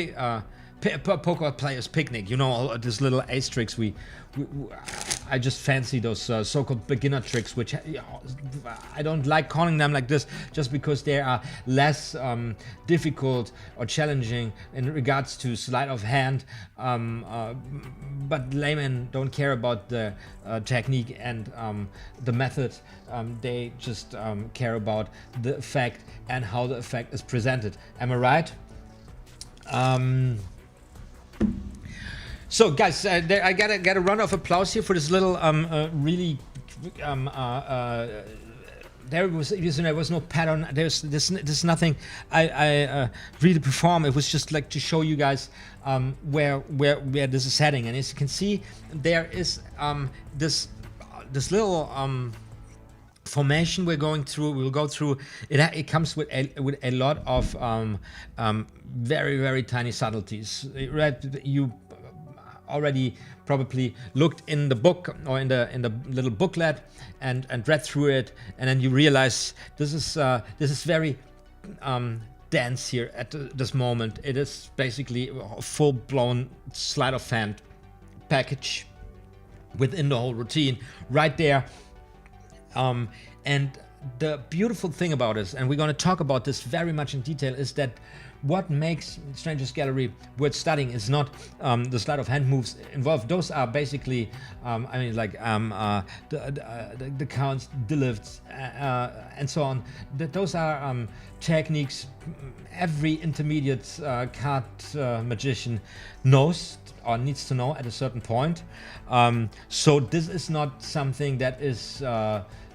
Poker players picnic. You know, all these little ace tricks. I just fancy those so-called beginner tricks, which I don't like calling them like this, just because they are less difficult or challenging in regards to sleight of hand. But laymen don't care about the technique and the method. They just care about the effect and how the effect is presented. Am I right? So guys, I got a round of applause here for this little really there was no pattern. There's nothing I really perform. It was just like to show you guys where this is heading. And as you can see, there is this little formation we're going through. We'll go through it. It comes with a lot of very, very tiny subtleties. Right? You already probably looked in the book or in the little booklet and read through it, and then you realize this is very dense here at this moment. It is basically a full-blown sleight of hand package within the whole routine right there. And the beautiful thing about this, and we're going to talk about this very much in detail, is that what makes Strangers Gallery worth studying is not the sleight of hand moves involved. Those are basically, I mean, like the counts, the lifts, and so on. Those are techniques every intermediate card magician knows or needs to know at a certain point. So this is not something that is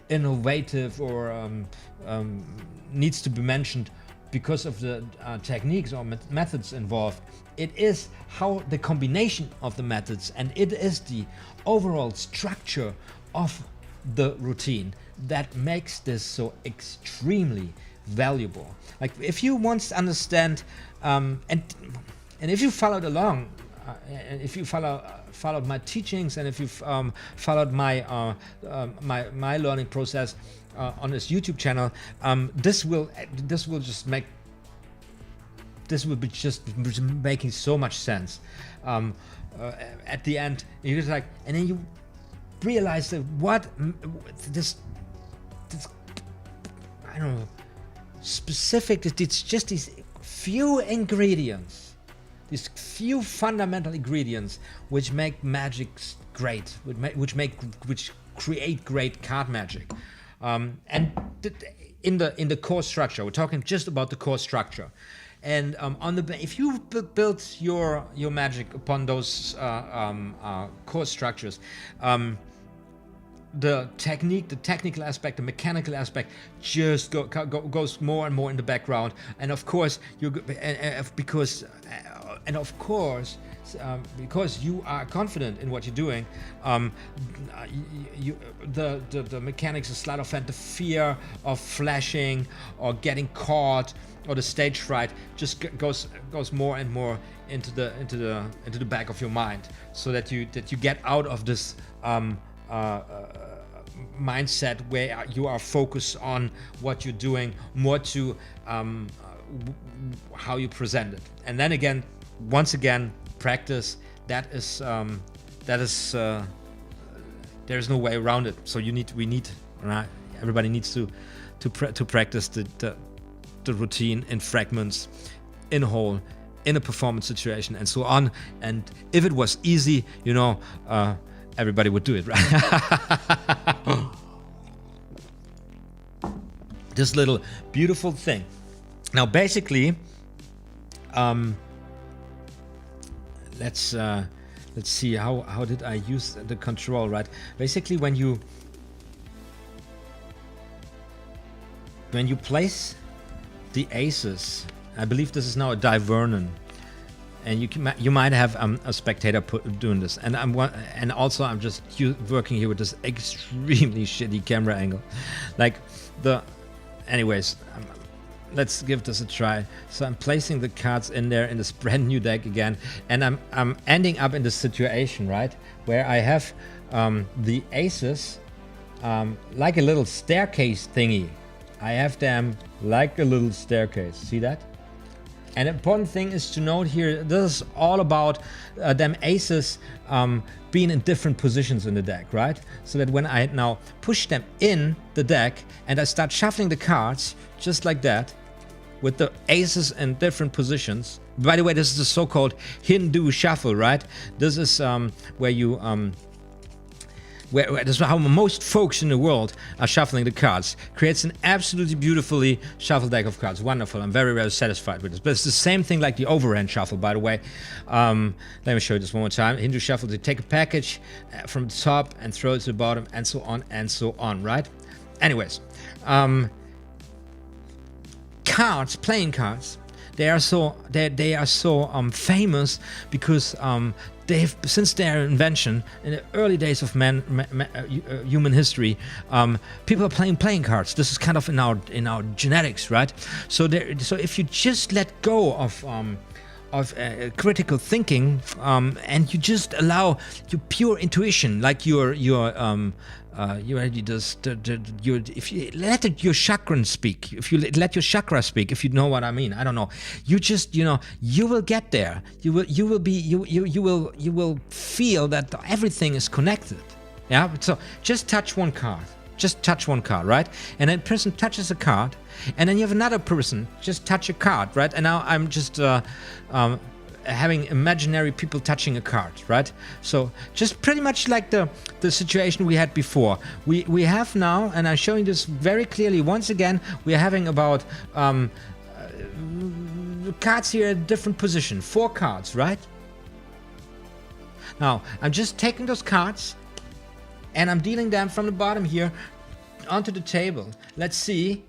innovative or needs to be mentioned because of the techniques or methods involved. It is how the combination of the methods, and it is the overall structure of the routine that makes this so extremely valuable. Like, if you want to understand and if you followed along, and if you followed my teachings, and if you've followed my my learning process on this YouTube channel, this will be just making so much sense. At the end, you're just like, and then you realize that what this I don't know, specific. It's just these few ingredients, these few fundamental ingredients, which make magic great, which create great card magic. And in the core structure, we're talking just about the core structure. And if you build your magic upon those core structures, the technique, the technical aspect, the mechanical aspect just goes more and more in the background. And of course, because you are confident in what you're doing, the mechanics of sleight of hand, the fear of flashing or getting caught, or the stage fright just goes more and more into the back of your mind, so that you get out of this mindset where you are focused on what you're doing, more to how you present it. And then again, once again, practice. There's no way around it. So everybody needs to practice the routine in fragments, in whole, in a performance situation, and so on. And if it was easy, everybody would do it, right? This little beautiful thing. Now, basically, let's see how did I use the control, right? Basically, when you place the aces, I believe this is now a die Vernon, and you might have a spectator doing this, and I'm just working here with this extremely shitty camera angle, anyways. Let's give this a try. So I'm placing the cards in there in this brand new deck again, and I'm ending up in this situation, right, where I have the aces like a little staircase thingy. I have them like a little staircase. See that? And the important thing is to note here, this is all about them aces being in different positions in the deck, right? So that when I now push them in the deck and I start shuffling the cards just like that, with the aces in different positions. By the way, this is the so-called Hindu shuffle, right? This is where you where this is how most folks in the world are shuffling the cards. Creates an absolutely beautifully shuffled deck of cards. Wonderful. I'm very, very satisfied with this. But it's the same thing like the overhand shuffle, by the way. Let me show you this one more time. Hindu shuffle, they take a package from the top and throw it to the bottom, and so on, right? Anyways, cards, playing cards, they are so famous because they've, since their invention in the early days of human history, people are playing cards. This is kind of in our genetics, right? So if you just let go of critical thinking, and you just allow your pure intuition, like if you let your chakra speak, if you let your chakra speak, if you know what I mean, I don't know. You just, you will get there. You will feel that everything is connected. Yeah. So just touch one card. just touch one card, right? And then person touches a card, and then you have another person just touch a card, right? And now I'm just having imaginary people touching a card, right? So just pretty much like the situation we had before. We have now, and I'm showing this very clearly once again, we are having about cards here at different position, 4 cards, right? Now I'm just taking those cards and I'm dealing them from the bottom here onto the table. Let's see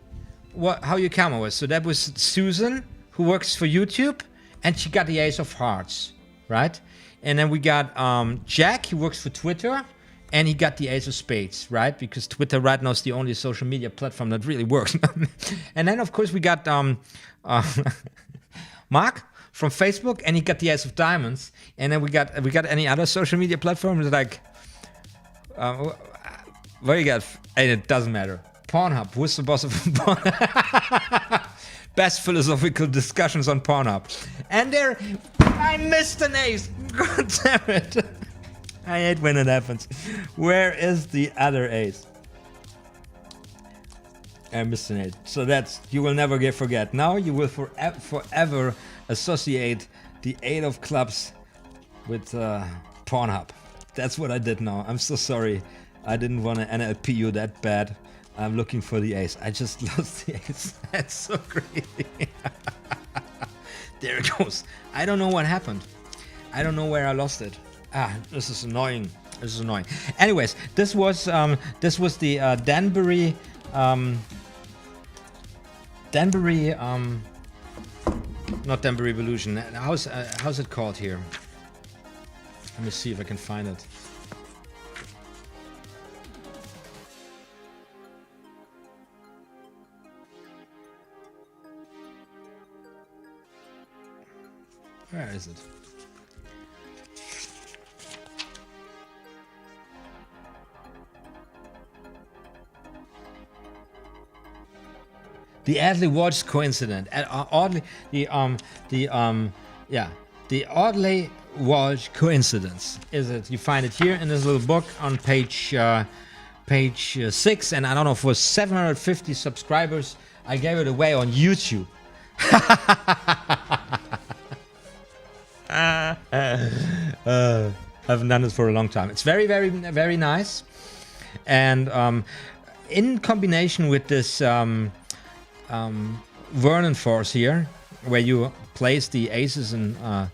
how you come with. So that was Susan, who works for YouTube, and she got the Ace of Hearts, right? And then we got Jack, who works for Twitter, and he got the Ace of Spades, right? Because Twitter right now is the only social media platform that really works. And then of course we got Mark from Facebook, and he got the Ace of Diamonds. And then we got any other social media platforms like what you got? And it doesn't matter. Pornhub. Who's the boss of Pornhub? Best philosophical discussions on Pornhub. And there, I missed an ace. God damn it. I hate when it happens. Where is the other ace? I missed an ace. So that's, you will never forget. Now you will forever associate the 8 of clubs with Pornhub. That's what I did now. I'm so sorry. I didn't want to NLP you that bad. I'm looking for the ace. I just lost the ace. That's so crazy. There it goes. I don't know what happened. I don't know where I lost it. This is annoying. This is annoying. Anyways, this was the Danbury not Danbury Evolution. How's it called here? Let me see if I can find it. Where is it? The Oddly Watched Coincidence. Oddly, the Oddly Watched Coincidence is it? You find it here in this little book on page 6, and I don't know, for 750 subscribers, I gave it away on YouTube. I haven't done this for a long time. It's very, very, very nice, and in combination with this Vernon Force here, where you place the aces in a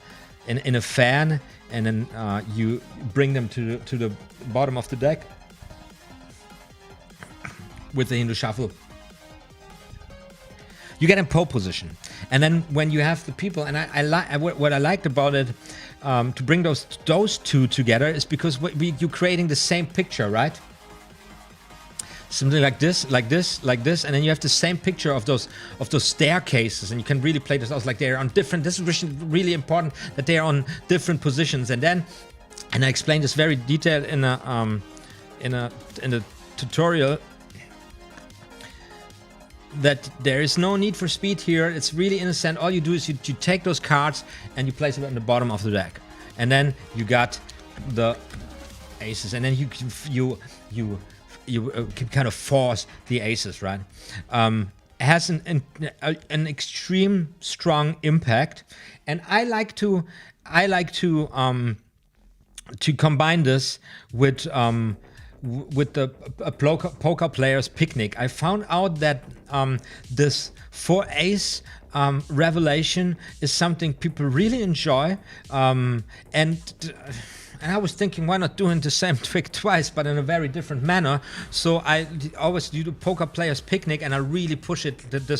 fan, and then you bring them to the bottom of the deck with the Hindu Shuffle. You get in pole position, and then when you have the people, and what I liked about it, to bring those two together, is because you're creating the same picture, right? Something like this, like this, like this, and then you have the same picture of those staircases, and you can really play this out like they're on different. This is really important that they are on different positions, and I explained this very detailed in a tutorial, that there is no need for speed here. It's really innocent. All you do is you take those cards and you place them at the bottom of the deck, and then you got the aces, and then you can kind of force the aces, right? It has an extreme strong impact, and I like to combine this with the poker players picnic. I found out that this 4-ace revelation is something people really enjoy, and I was thinking, why not doing the same trick twice, but in a very different manner? So I always do the poker players picnic, and I really push it. The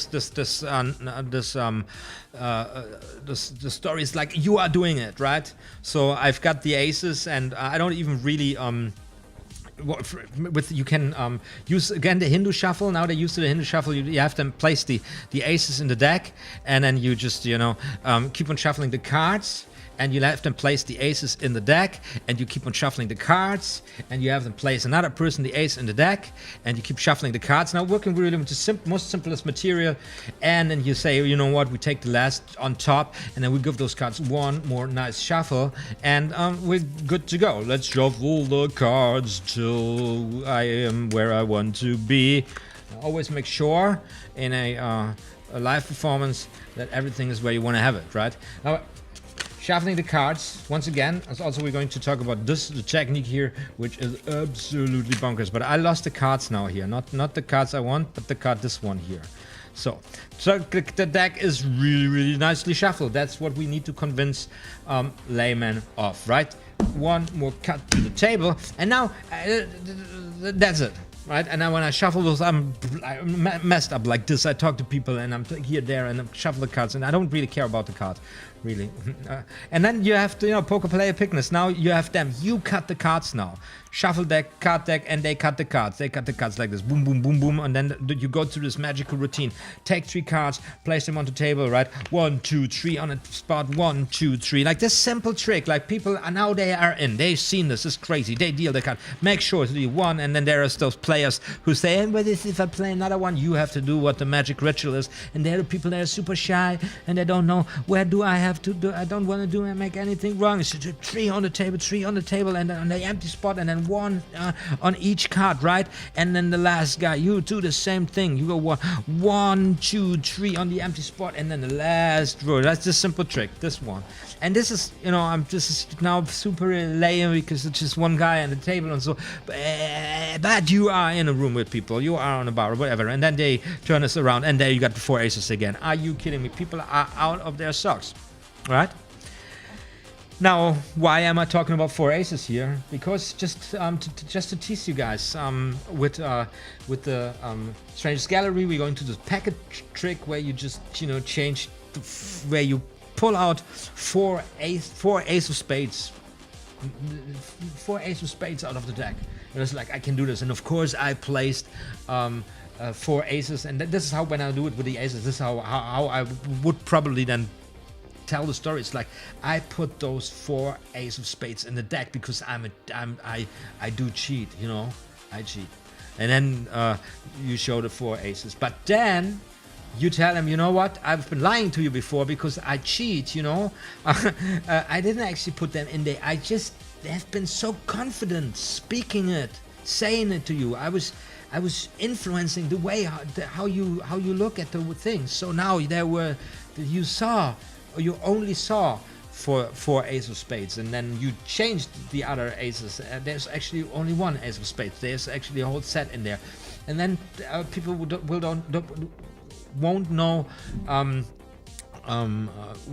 story is like, you are doing it, right? So I've got the aces, and I don't even really you can use again the Hindu Shuffle. Now they use the Hindu Shuffle. You have them place the aces in the deck, and then you just keep on shuffling the cards. and you have them place the aces in the deck, and you keep on shuffling the cards, and you have them place another person the ace in the deck, and you keep shuffling the cards. Now working really with the most simplest material, and then you say, you know what, we take the last on top, and then we give those cards one more nice shuffle, and we're good to go. Let's shuffle the cards till I am where I want to be. Always make sure in a live performance that everything is where you want to have it, right? Now, shuffling the cards, once again, as also we're going to talk about the technique here, which is absolutely bonkers. But I lost the cards now here, not the cards I want, but the card, this one here. So the deck is really nicely shuffled. That's what we need to convince laymen of, right? One more cut to the table, and now that's it. Right, and now when I shuffle those, I'm messed up like this. I talk to people, and I'm here, there, and I shuffle the cards, and I don't really care about the card, really. And then you have to, you know, poker player pickness. Now you have them. You cut the cards now. Shuffle deck, card deck, and they cut the cards. They cut the cards like this, boom, boom, boom, boom, and then you go through this magical routine. Take 3 cards, place them on the table, right? 1, 2, 3 on a spot. 1, 2, 3. Like this simple trick. Like people are now they are in. They've seen this. It's crazy. They deal the card. Make sure to do 1, and then there are those players who say, and but if I play another one, you have to do what the magic ritual is. And there are people that are super shy, and they don't know where do I have to do. I don't want to do and make anything wrong. It's 3 on the table, 3 on the table, and then on the empty spot, and then 1 on each card, right? And then the last guy, you do the same thing. You go 1, 2, 3 on the empty spot, and then the last row. That's the simple trick. This one, and this is, you know, this is now super lame because it's just one guy on the table, and so. But you are in a room with people. You are on a bar or whatever, and then they turn us around, and there you got the 4 aces again. Are you kidding me? People are out of their socks, right? Now, why am I talking about 4 aces here? Because just to tease you guys, with the Stranger's Gallery, we're going to the packet trick where you just, you know, change where you pull out 4 ace of spades. 4 ace of spades out of the deck. And it's like, I can do this, and of course I placed 4 aces, and this is how, when I do it with the aces, this is how I would probably then tell the story. It's like I put those 4 ace of spades in the deck because I do cheat, you know, I cheat. And then you show the 4 aces, but then you tell them, you know what, I've been lying to you before because I cheat, you know. I didn't actually put them in there. I just have been so confident speaking it, saying it to you. I was influencing the way how you look at the things. So now you only saw 4 ace of spades, and then you changed the other aces. There's actually only 1 ace of spades. There's actually a whole set in there, and then people won't know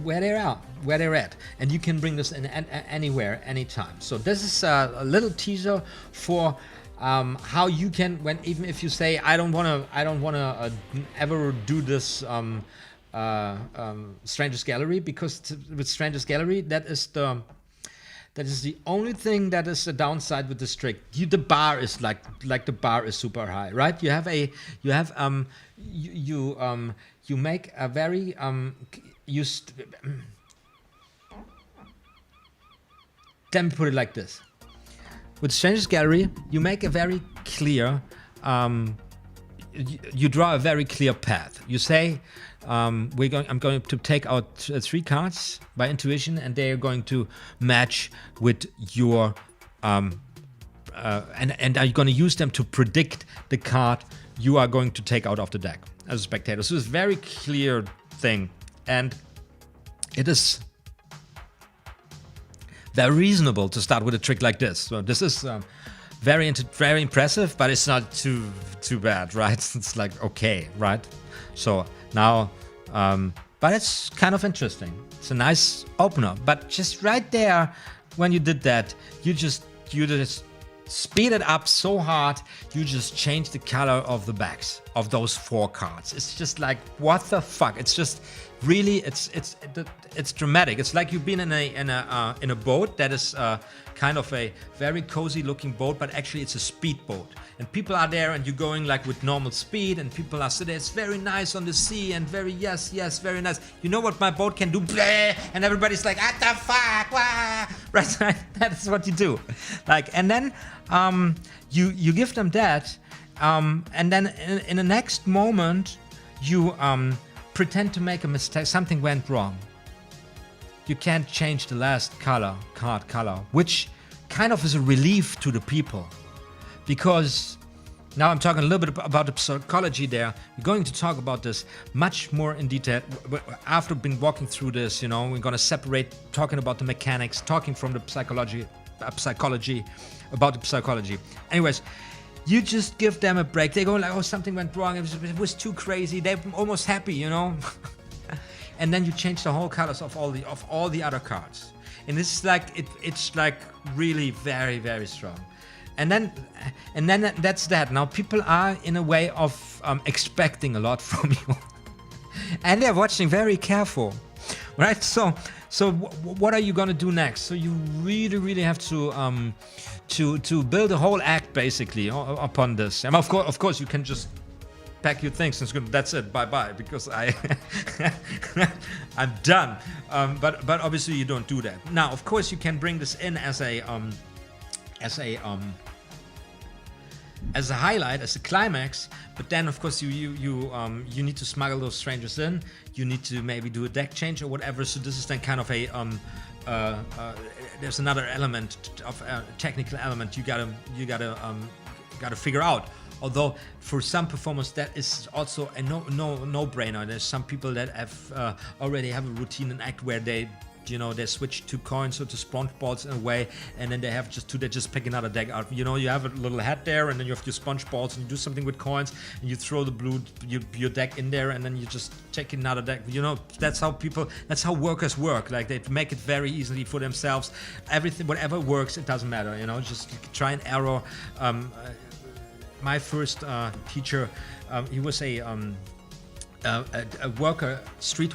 where they're at, and you can bring this in anywhere, anytime. So this is a little teaser for how you can, even if you say I don't wanna ever do this Stranger's Gallery, because with Stranger's Gallery that is the only thing that is a downside with this trick. The bar is like the bar is super high, right? You make a very let me put it like this. With Stranger's Gallery, you make a very clear you draw a very clear path. You say, I'm going to take out 3 cards by intuition, and they are going to match with your and are you going to use them to predict the card you are going to take out of the deck as a spectator. So it's a very clear thing, and it is very reasonable to start with a trick like this. So this is very impressive, but it's not too bad, right? It's like okay, right? So now, but it's kind of interesting. It's a nice opener, but just right there when you did that, you just speed it up so hard, you just change the color of the backs. of those 4 cards. It's just like, what the fuck? It's just really, it's dramatic. It's like you've been in a boat that is kind of a very cozy looking boat, but actually it's a speedboat. And people are there, and you're going like with normal speed, and people are sitting. It's very nice on the sea, and very yes, very nice. You know what my boat can do? Bleh! And everybody's like, what the fuck? Wah! Right? That's what you do. Like, and then you give them that, and then in the next moment you pretend to make a mistake. Something went wrong. You can't change the last card color, which kind of is a relief to the people. Because now I'm talking a little bit about the psychology there. We're going to talk about this much more in detail. After been walking through this, you know, we're going to separate talking about the mechanics, talking from the psychology, about the psychology. Anyways, you just give them a break. They go like, oh, something went wrong. It was too crazy. They're almost happy, you know. And then you change the whole colors of all the other cards. And it's like it's like really very, very strong. And then that's that. Now people are in a way of expecting a lot from you, and they're watching very careful, right? So what are you gonna do next? So you really have to build a whole act basically upon this. And of course you can just pack your things and that's it, bye, because I'm done. But obviously you don't do that. Now of course you can bring this in as a highlight, as a climax, but then of course you need to smuggle those strangers in. You need to maybe do a deck change or whatever. So this is then kind of a there's another element of technical element you gotta figure out. Although for some performers that is also a no-brainer. There's some people that have already have a routine and act where they switch to coins or to sponge balls in a way, and then they just pick another deck out. You know, you have a little hat there, and then you have your sponge balls, and you do something with coins, and you throw your deck in there, and then you just take another deck. You know, that's how workers work. Like, they make it very easily for themselves. Everything, whatever works, it doesn't matter. You know, just try and error. My first teacher, he was a worker, street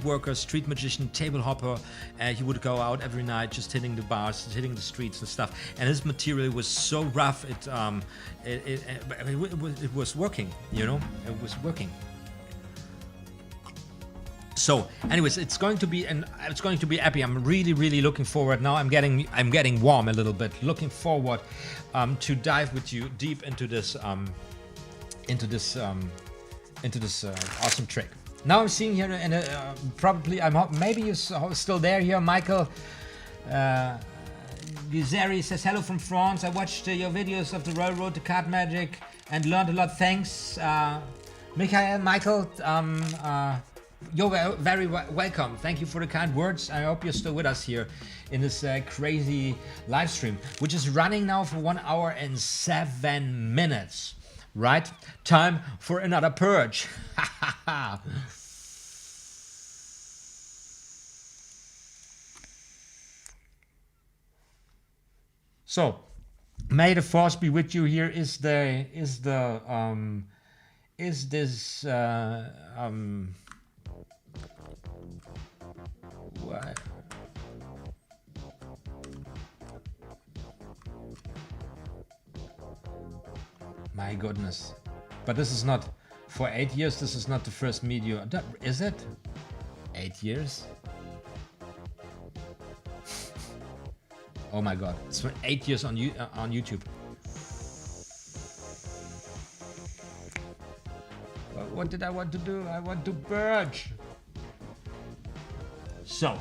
magician, table hopper. He would go out every night just hitting the bars, hitting the streets and stuff. And his material was so rough, it was working, you know, it was working. So, anyways, it's going to be epic. I'm really looking forward. Now I'm getting warm a little bit. Looking forward to dive with you deep into this awesome trick. Now I'm seeing here, and probably maybe you're still there here, Michael. Guzeri says hello from France. I watched your videos of the Railroad to Card Magic and learned a lot. Thanks, Michael. You're very welcome. Thank you for the kind words. I hope you're still with us here in this crazy live stream, which is running now for 1 hour and 7 minutes. Right? Time for another purge. So, may the force be with you. Here is this what? My goodness. But this is not for 8 years. This is not the first video. Is it? 8 years? Oh my god. It's for 8 years on YouTube. What did I want to do? I want to purge. So.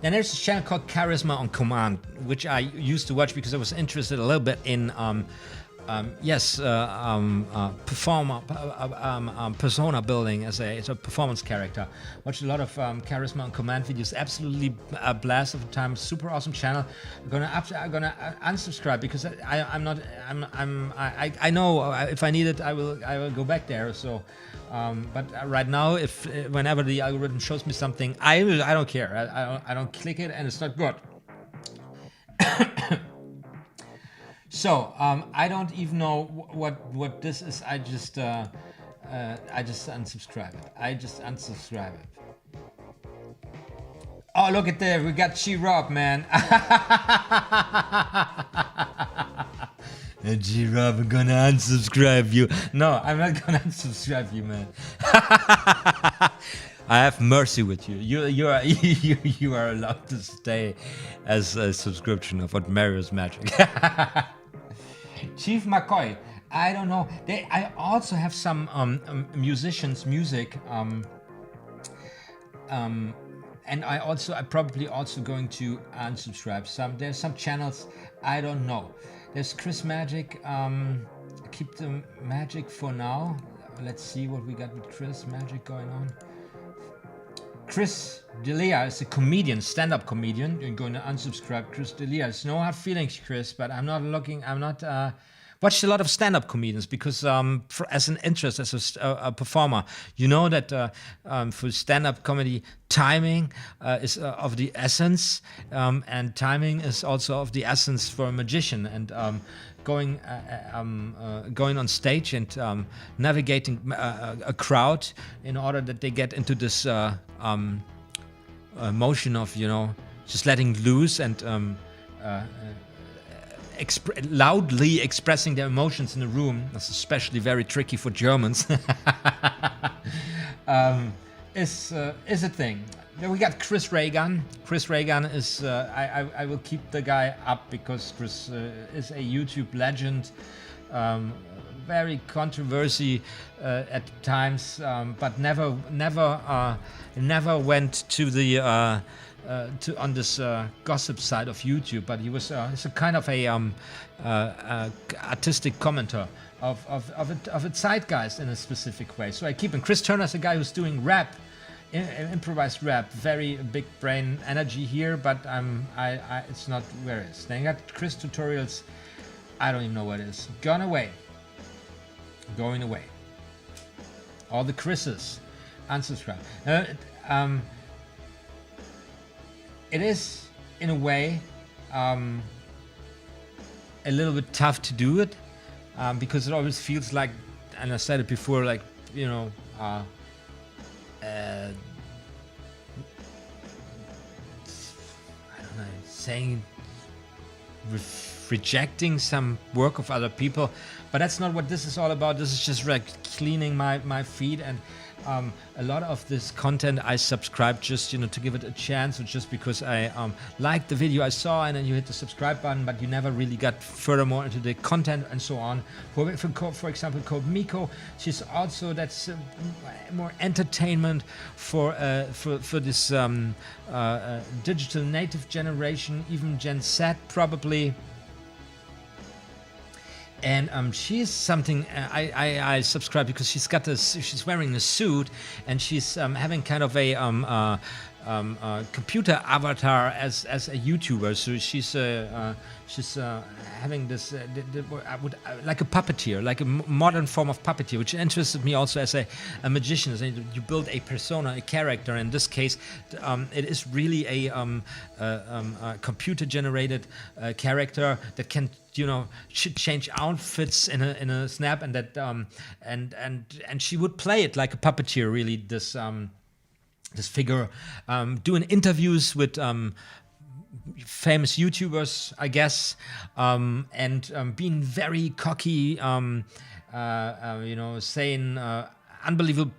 Then there's a channel called Charisma on Command, which I used to watch because I was interested a little bit in, persona building as a performance character. Watched a lot of Charisma on Command videos. Absolutely a blast of the time. Super awesome channel. I'm gonna unsubscribe because I know if I need it, I will go back there. So. But right now, whenever the algorithm shows me something, I don't care. I don't click it, and it's not good. So I don't even know what this is. I just unsubscribe it. I just unsubscribe it. Oh, look at there. We got G-Rob, man. G-Rob, I'm gonna unsubscribe you. No, I'm not gonna unsubscribe you, man. I have mercy with you. You are you are allowed to stay as a subscription of OTHMARiUS Magic. Chief McCoy. I don't know. I also have some musicians' music. And I probably also going to unsubscribe some. There's some channels I don't know. There's Chris Magic. Keep the magic for now. Let's see what we got with Chris Magic going on. Chris D'Elia is a comedian, stand-up comedian. You're going to unsubscribe Chris D'Elia. It's no hard feelings, Chris, but I'm not looking. I'm not. Watched a lot of stand-up comedians because as an interest, as a performer, you know that for stand-up comedy, timing is of the essence, and timing is also of the essence for a magician. And going on stage and navigating a crowd in order that they get into this motion of, you know, just letting loose and loudly expressing their emotions in the room. That's especially very tricky for Germans. Is a thing. Then we got Chris Raygun. Chris Raygun is I will keep the guy up because Chris is a YouTube legend. Very controversy at times, but never went to the on this gossip side of YouTube. But he was he's a kind of a artistic commenter of a zeitgeist in a specific way. So I keep him. Chris Turner's a guy who's doing rap. Improvised rap, very big brain energy here, but it's not where it is. Then you got Chris Tutorials, I don't even know what it is. Going away. All the Chris's, unsubscribe. It is, in a way, a little bit tough to do it, because it always feels like, and I said it before, like, you know, I don't know, saying, rejecting some work of other people, but that's not what this is all about. This is just like cleaning my feed, and a lot of this content I subscribe just, you know, to give it a chance, or just because I liked the video I saw, and then you hit the subscribe button, but you never really got furthermore into the content and so on. For example, called Miko, she's also, that's more entertainment for this digital native generation, even Gen Z probably. And she's something I subscribe because she's got this. She's wearing a suit, and she's having kind of a computer avatar as a YouTuber. So she's having this like a puppeteer, like a modern form of puppeteer, which interested me also as a magician. So you build a persona, a character. In this case, it is really a computer-generated character that can, you know, should change outfits in a snap, and that and she would play it like a puppeteer, really. This figure doing interviews with famous YouTubers, I guess, and being very cocky, you know, saying unbelievable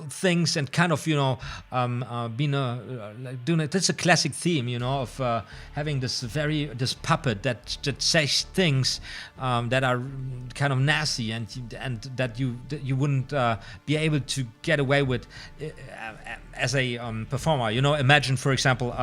things, and kind of, you know, being like doing it. That's a classic theme, you know, of having this puppet that says things that are kind of nasty, and that you wouldn't be able to get away with as a performer. You know, imagine, for example,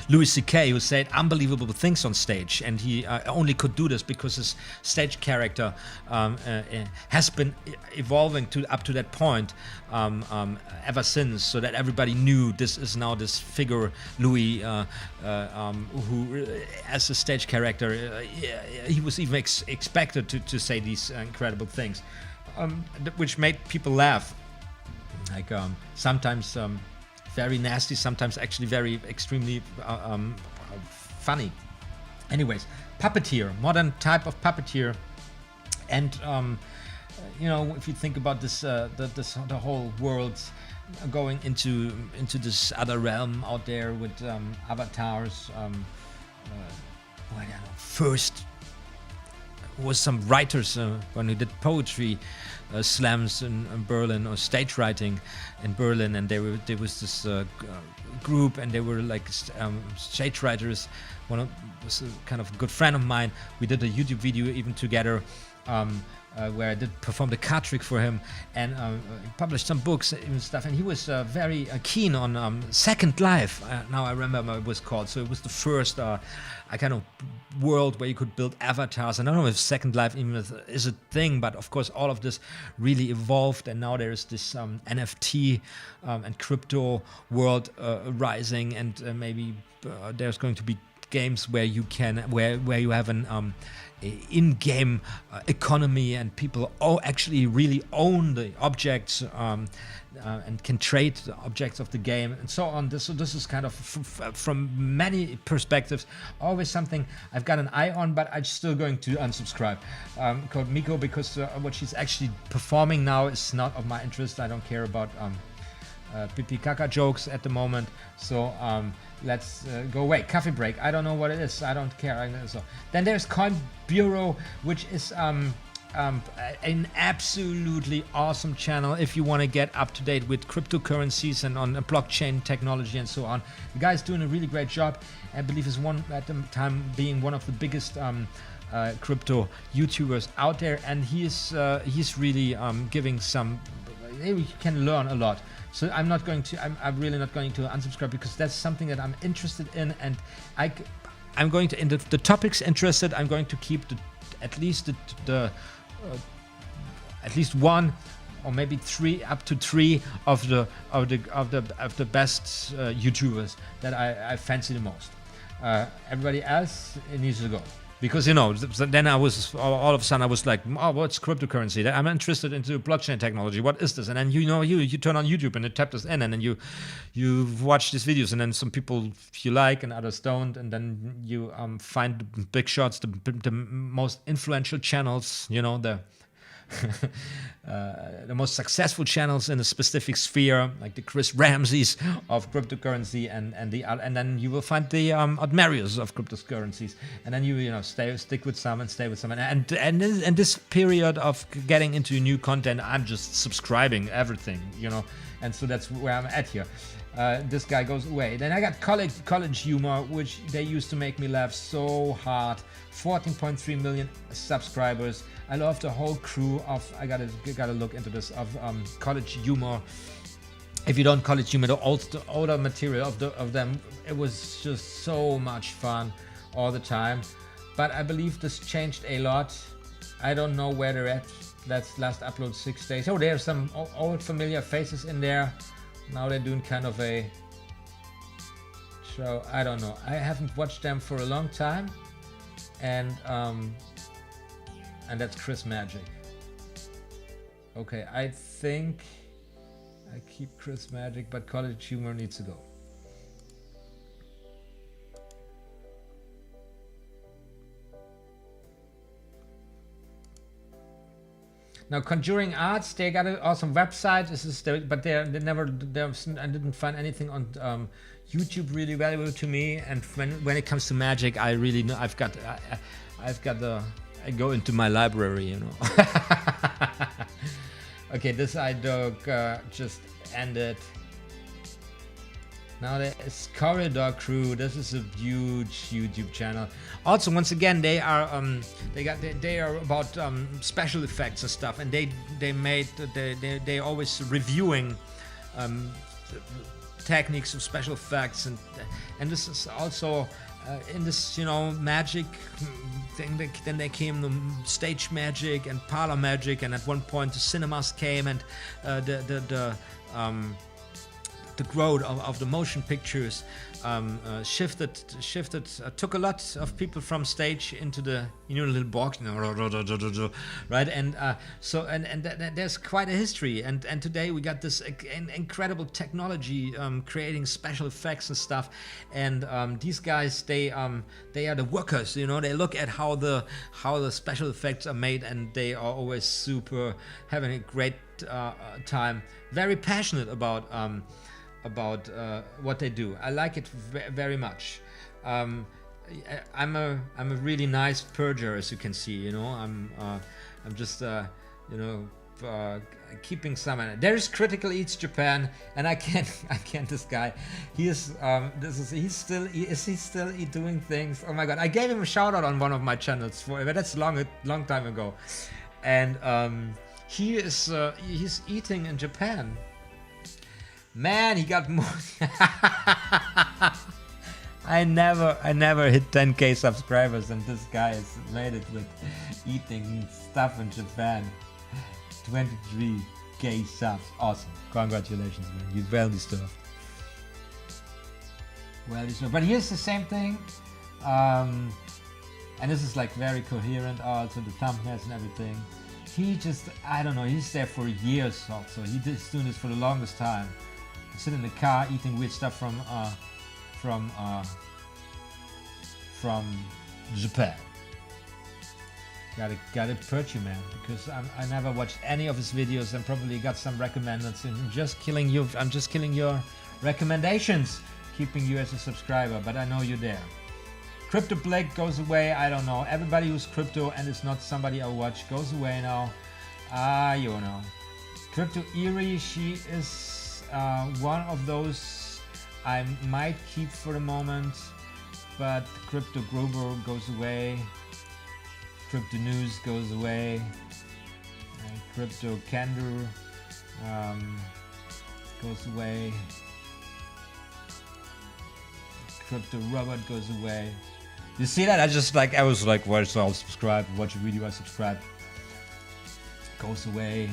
Louis C.K., who said unbelievable things on stage, and he only could do this because his stage character has been evolving up to that point ever since, so that everybody knew this is now this figure, Louis, who, as a stage character, he was even expected to say these incredible things, which made people laugh, like sometimes very nasty, sometimes actually very extremely funny. Anyways, puppeteer, modern type of puppeteer, and you know, if you think about this, the whole world going into this other realm out there with avatars. I don't know. First was some writers when we did poetry slams in Berlin, or stage writing in Berlin, and there was this group, and they were like stage writers. One was a kind of good friend of mine. We did a YouTube video even together, where I did perform the card trick for him, and published some books and stuff. And he was very keen on Second Life. Now I remember what it was called. So it was the first kind of world where you could build avatars. And I don't know if Second Life even is a thing, but of course all of this really evolved, and now there's this NFT and crypto world rising, and maybe there's going to be games where you can where you have an in-game economy, and people actually really own the objects and can trade the objects of the game and so on. So this is kind of from many perspectives always something I've got an eye on, but I'm still going to unsubscribe. Called Miko, because what she's actually performing now is not of my interest. I don't care about pipi caca jokes at the moment, so let's go away. Coffee break, I don't know what it is, I don't care. So then there's Coin Bureau, which is an absolutely awesome channel if you want to get up to date with cryptocurrencies and on blockchain technology and so on. The guy's doing a really great job. I believe is one at the time being one of the biggest crypto YouTubers out there, and he's really giving some. You can learn a lot. So I'm really not going to unsubscribe, because that's something that I'm interested in, and I'm going to, in the topics interested, I'm going to keep at least one or maybe up to three of the best YouTubers that I fancy the most. Everybody else, it needs to go. Because, you know, then I was, all of a sudden I was like, oh, what's cryptocurrency? I'm interested into blockchain technology. What is this? And then, you know, you turn on YouTube and you tap this in, and then you watch these videos, and then some people you like and others don't. And then you find the big shots, the most influential channels, you know, the most successful channels in a specific sphere, like the Chris Ramseys of cryptocurrency, and then you will find the OTHMARiUS of cryptocurrencies, and then you know stick with some and stay with some, and this period of getting into new content, I'm just subscribing everything, you know, and so that's where I'm at here. This guy goes away. Then I got college humor, which they used to make me laugh so hard. 14.3 million subscribers. I love the whole crew of. I gotta look into this of college humor. If you don't college humor, the older material of them, it was just so much fun all the time. But I believe this changed a lot. I don't know where they're at. That's last upload 6 days. Oh, there's some old familiar faces in there. Now they're doing kind of a show. I don't know. I haven't watched them for a long time, and that's Chris Magic. Okay, I think I keep Chris Magic, but college humor needs to go. Now, Conjuring Arts, they got an awesome website. This is but I didn't find anything on YouTube really valuable to me. And when it comes to magic, I really know I go into my library, you know. Okay, this iDog just ended. Now there is Corridor Crew. This is a huge YouTube channel. Also, once again, they are about special effects and stuff, and they always reviewing techniques of special effects, and this is also in this, you know, magic thing. Then they came the stage magic and parlor magic, and at one point the cinemas came, and the the growth of the motion pictures shifted, took a lot of people from stage into the little box, right? And there's quite a history, and today we got this incredible technology creating special effects and stuff, and these guys, they are the workers, they look at how the special effects are made, and they are always super having a great time, very passionate about what they do. I like it very much. I'm a really nice purger, as you can see. I'm just keeping some. There's Critical Eats Japan, and I can't. This guy, is he still doing things? Oh my god! I gave him a shout out on one of my channels but that's long time ago, and he's eating in Japan. Man, he got more. I never hit 10k subscribers, and this guy has made it with eating stuff in Japan. 23k subs. Awesome. Congratulations, man. You well deserved. But here's the same thing. And this is like very coherent also, the thumbnails and everything. He just, I don't know, he's there for years also. He's doing this for the longest time. Sit in the car eating weird stuff from Japan. Gotta purge you, man, because I never watched any of his videos and probably got some recommendeds, and I'm just killing your recommendations, keeping you as a subscriber, but I know you're there. Crypto Blake goes away. I don't know. Everybody who's crypto and is not somebody I watch goes away now. Crypto Eerie, she is one of those I might keep for the moment, but Crypto Gruber goes away. Crypto News goes away. Crypto Candor goes away. Crypto Robert goes away. You see that? I was like, well, so I'll subscribe, watch a video, I subscribe. Goes away.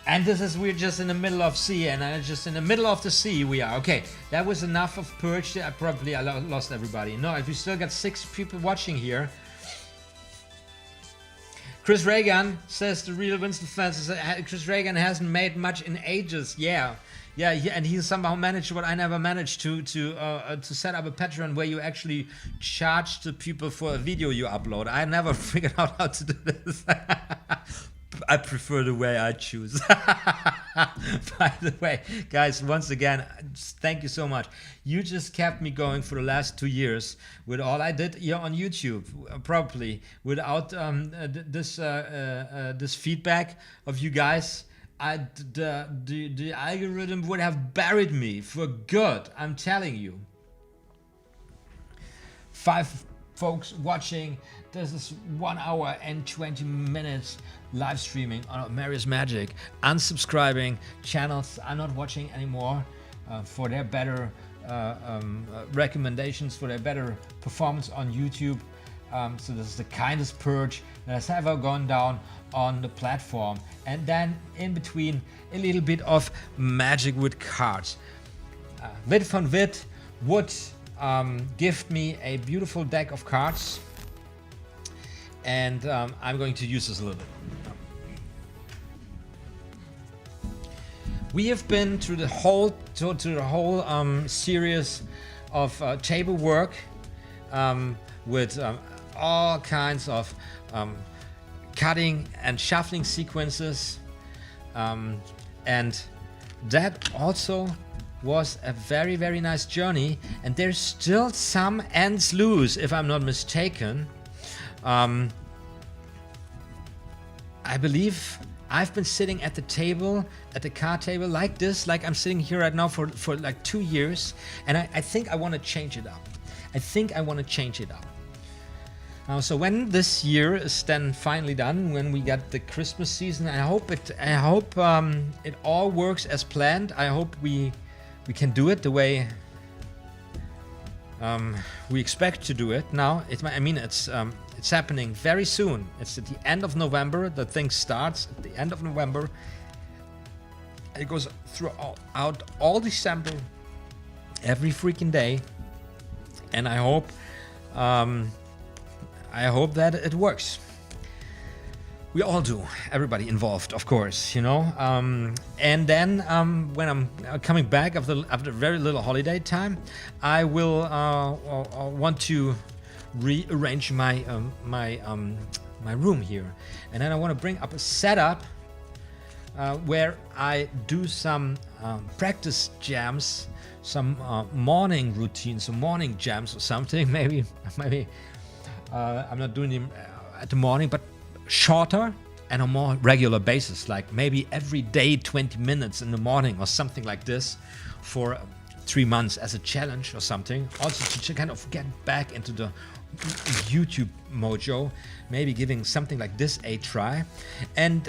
And we're just in the middle of sea, and just in the middle of the sea we are. Okay, that was enough of Purge. I lost everybody. No, if you still got 6 people watching here. Chris Raygun says the real Winston fans. Chris Raygun hasn't made much in ages. Yeah, and he somehow managed what I never managed to set up a Patreon where you actually charge the people for a video you upload. I never figured out how to do this. I prefer the way I choose. By the way, guys, once again, thank you so much. You just kept me going for the last 2 years with all I did here on YouTube, probably without this feedback of you guys. The algorithm would have buried me for good. I'm telling you. 5 folks watching. This is 1 hour and 20 minutes live streaming on OTHMARiUS Magic. Unsubscribing channels are not watching anymore for their better recommendations, for their better performance on YouTube. So this is the kindest purge that has ever gone down on the platform. And then in between, a little bit of magic with cards. Wit von Wit would gift me a beautiful deck of cards, and I'm going to use this a little bit. We have been through the whole series of table work with all kinds of cutting and shuffling sequences, and that also was a very, very nice journey, and there's still some ends loose, if I'm not mistaken. I believe I've been sitting at the table, at the card table like this, like I'm sitting here right now for like 2 years, and I think I want to change it up. So when this year is then finally done, when we got the Christmas season, I hope it all works as planned. I hope we can do it the way we expect to do it. Now, it's happening very soon. It's at the end of November. The thing starts at the end of November. It goes throughout all December, every freaking day, and I hope that it works. We all do, everybody involved, of course, you know. And then when I'm coming back after very little holiday time, I will want to rearrange my my room here, and then I want to bring up a setup where I do some practice jams, some morning routines, some morning jams or something. Maybe I'm not doing them at the morning, but shorter and on a more regular basis, like maybe every day 20 minutes in the morning or something like this for 3 months as a challenge or something. Also to kind of get back into the YouTube mojo, maybe giving something like this a try. And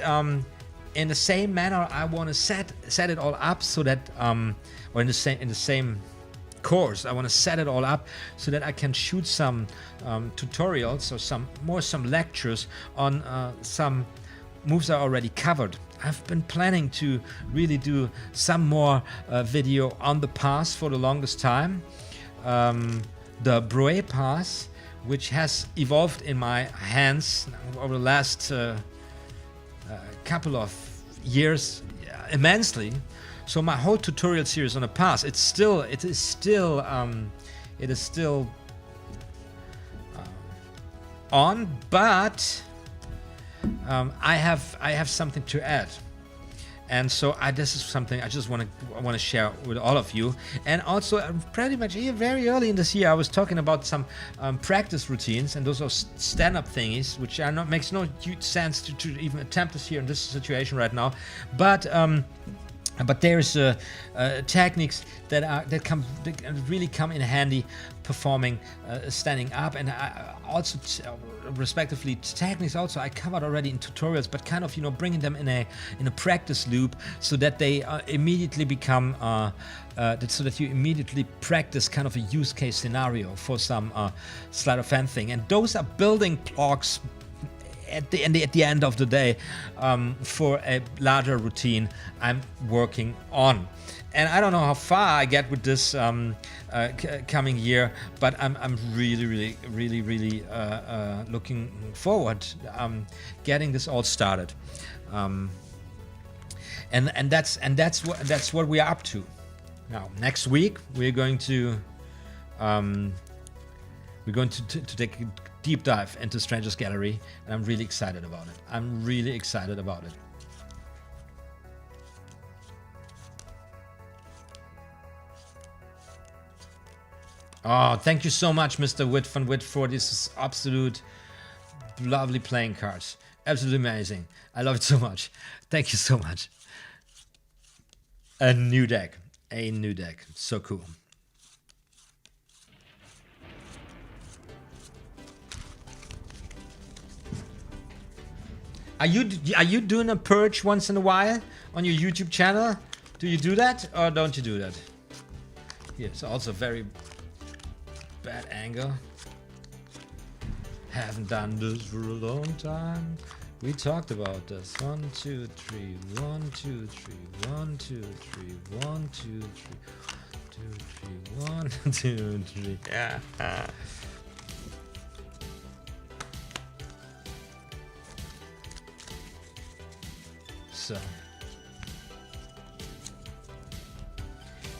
in the same manner, I want to set it all up so that or in the same course, I want to set it all up so that I can shoot some tutorials or some lectures on some moves I already covered. I've been planning to really do some more video on the pass for the longest time. The Broe pass, which has evolved in my hands over the last couple of years immensely. So my whole tutorial series on the pass, it is still on, but I have something to add, and so this is something I just want to share with all of you. And also, pretty much very early in this year, I was talking about some practice routines, and those are stand-up thingies, which makes no huge sense to even attempt this here in this situation right now, but there's techniques that really come in handy performing standing up, and also respectively techniques also I covered already in tutorials, but kind of, you know, bringing them in a practice loop so that they immediately become so that you immediately practice kind of a use case scenario for some sleight of hand thing. And those are building blocks at the end of the day for a larger routine I'm working on. And I don't know how far I get with this coming year, but I'm really looking forward getting this all started. And that's what we are up to. Now, next week we're going to take a deep dive into Stranger's Gallery, and I'm really excited about it. Oh, thank you so much, Mr. Witt van Witt, for this absolute lovely playing cards. Absolutely amazing. I love it so much. Thank you so much. A new deck. So cool. Are you doing a purge once in a while on your YouTube channel? Do you do that or don't you do that? Here's also very bad angle. Haven't done this for a long time. We talked about this. 1, 2, 3, 1, 2, 3, 1, 2, 3, 1, 2, 3, 1, 2, 3. Yeah. So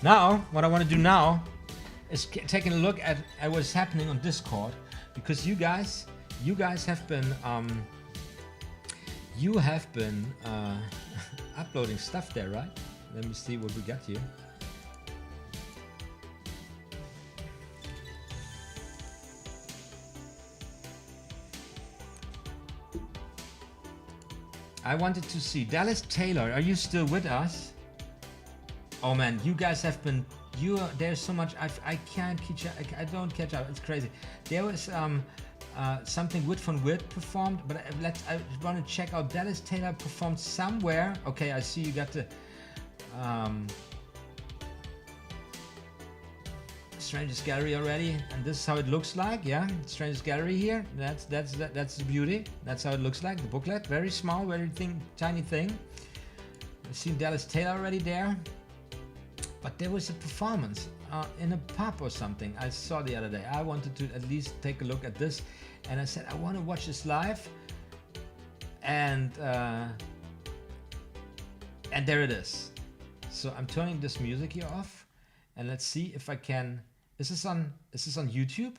now, what I want to do now is taking a look at what's happening on Discord, because you guys have been uploading stuff there, right? Let me see what we got here. I wanted to see Dallas Taylor. Are you still with us? Oh man, you guys have been. There's so much. I can't catch up. I don't catch up. It's crazy. There was something Witt van Witt performed, but I want to check out. Dallas Taylor performed somewhere. Okay, I see you got the Stranger's Gallery already, and this is how it looks like. Yeah, Stranger's Gallery here. That's the beauty. That's how it looks like. The booklet, very small, very tiny thing. I've seen Dallas Taylor already there. But there was a performance in a pub or something I saw the other day. I wanted to at least take a look at this, and I said I want to watch this live. And there it is. So I'm turning this music here off, and let's see if I can. Is this on YouTube?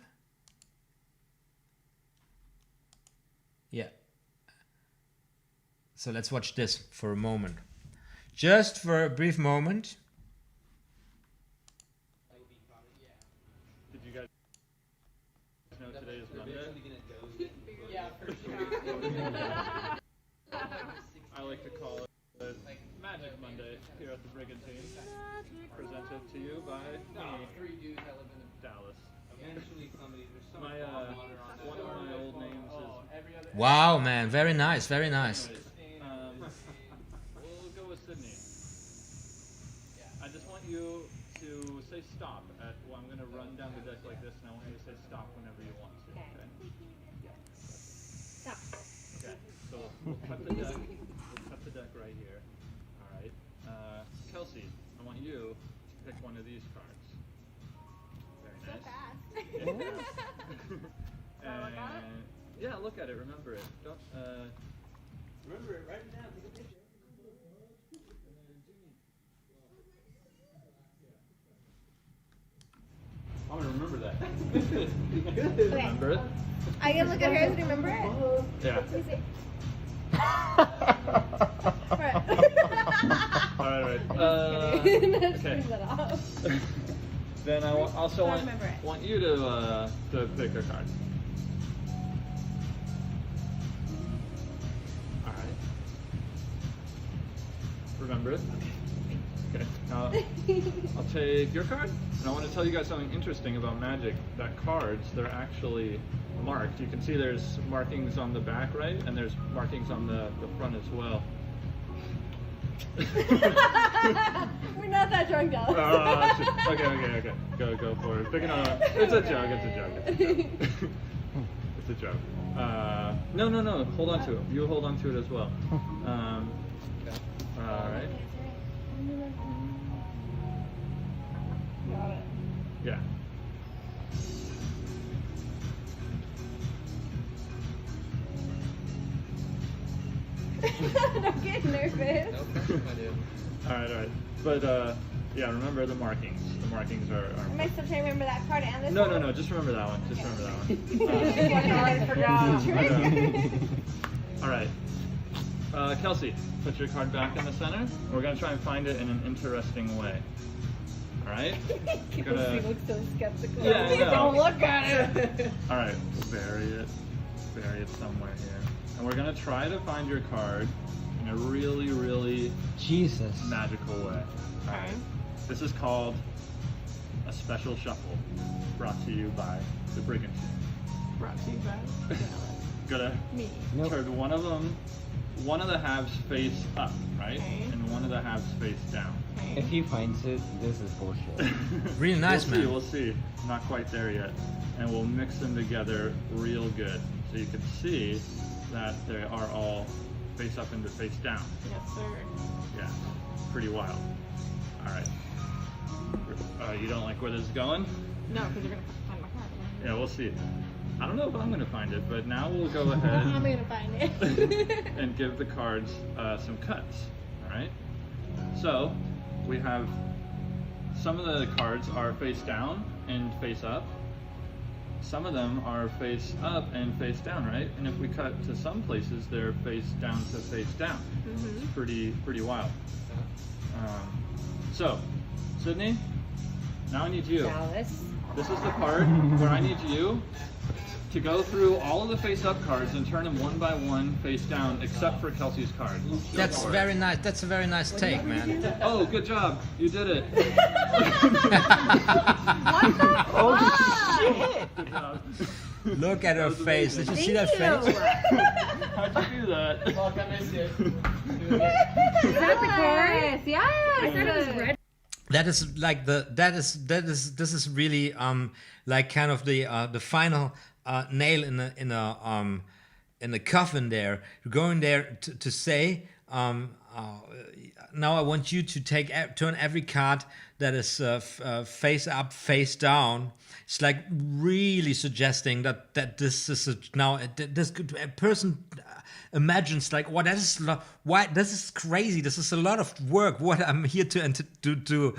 Yeah. So let's watch this for a moment. Just for a brief moment. Did you guys know today is Monday? Yeah, for sure. I like to call it Magic Monday here at the Brigantine. Presented to you by me, Three dudes that live in Dallas. eventually somebody. There's so My, much water on one of my old names every other. Wow, man, very nice, very nice. We'll go with Sydney. I just want you to say stop at, well, I'm going to run down the deck like this, and I want you to say stop whenever you want to, okay? Stop. Okay, so we'll cut the deck. We'll cut the deck right here. All right. Kelsey, I want you to pick one of these cards. Very So nice. fast. And yeah, look at it. Remember it. Don't. Remember it, write it down, take a picture. I'm gonna remember that. Okay. Remember it? I can look at hers and remember it. Yeah. Let me see. Alright. Just Okay. leave that off. Then I also I remember it. want you to pick a card. All right. Remember it. Okay. Now I'll take your card, and I want to tell you guys something interesting about Magic. That cards, they're actually marked. You can see there's markings on the back, right, and there's markings on the front as well. We're not that drunk, Dallas. Okay. Go for it. Pick another one. It's a joke. It's a joke. No. Hold on to it. You hold on to it as well. All right. Got it. Yeah. Don't get nervous. All right. But yeah, remember the markings. The markings are. Am I still trying to remember that card and this one? No. Just remember that one. Just remember that one. I forgot. All right. Kelsey, put your card back in the center. We're gonna try and find it in an interesting way. All right. Kelsey looks so skeptical. Yeah, I know. Don't look at it. All right. Bury it somewhere here. And we're gonna try to find your card in a really Jesus. magical way. All right. This is called a special shuffle, brought to you by the Brigantine. Brought to you by Gonna me. turn one of the halves face up, right? Okay. And one of the halves face down. If he finds it, this is bullshit. Really nice, man. We'll see. Not quite there yet. And we'll mix them together real good. So you can see that they are all face up and face down. Yes, sir. Yeah, pretty wild. All right. You don't like where this is going? No, because you're going to find my card. Yeah, we'll see. I don't know if I'm going to find it, but now we'll go ahead I'm going to find it. and give the cards some cuts. All right. So we have some of the cards are face down and face up. Some of them are face up and face down, right? And if we cut to some places, they're face down to face down. It's pretty wild. So, Sydney, now I need you. Dallas. This is the part where I need you to go through all of the face-up cards and turn them one by one face down, except for Kelsey's card. That's very nice. That's a very nice take, man. Oh, good job. You did it. Oh, Good job. Look at her That was face. Did you see that Thank face? How'd you do that? Fuck, I missed it. Is that the chorus? Yes. I thought it was red. That is like this is really like kind of the final nail in the coffin there. You're going there to say now I want you to turn every card that is face up, face down. It's like really suggesting that this is a person imagines like, what why this is crazy. This is a lot of work. What I'm here to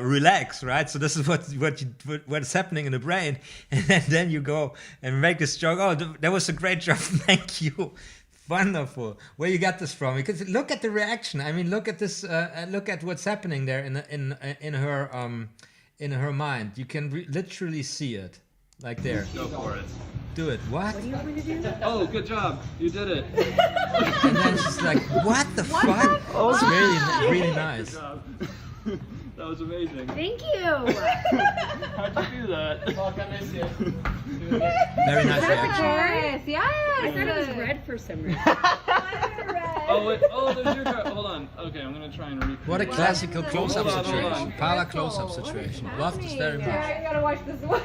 relax, right? So this is what's happening in the brain, and then you go and make this joke. Oh, that was a great job. Thank you. Wonderful. Where you got this from? Because look at the reaction. I mean, look at this. Look at what's happening there in her mind. You can literally see it, like there. Go for it. Do it. What? What do you want me to do? Oh, good job. You did it. And then she's like, "What the fuck?" Oh, it's really nice. Good job. That was amazing. Thank you. How'd you do that? Fuck, I miss you. Very nice Is that the reaction. chorus? Yeah. I thought it was red for some reason. Oh wait. Oh, there's your card. Hold on. Okay, I'm gonna try and recreate. What a classical close-up Hold on, hold on. situation. Parlor close-up situation. Love this very much. Yeah, you gotta watch this one.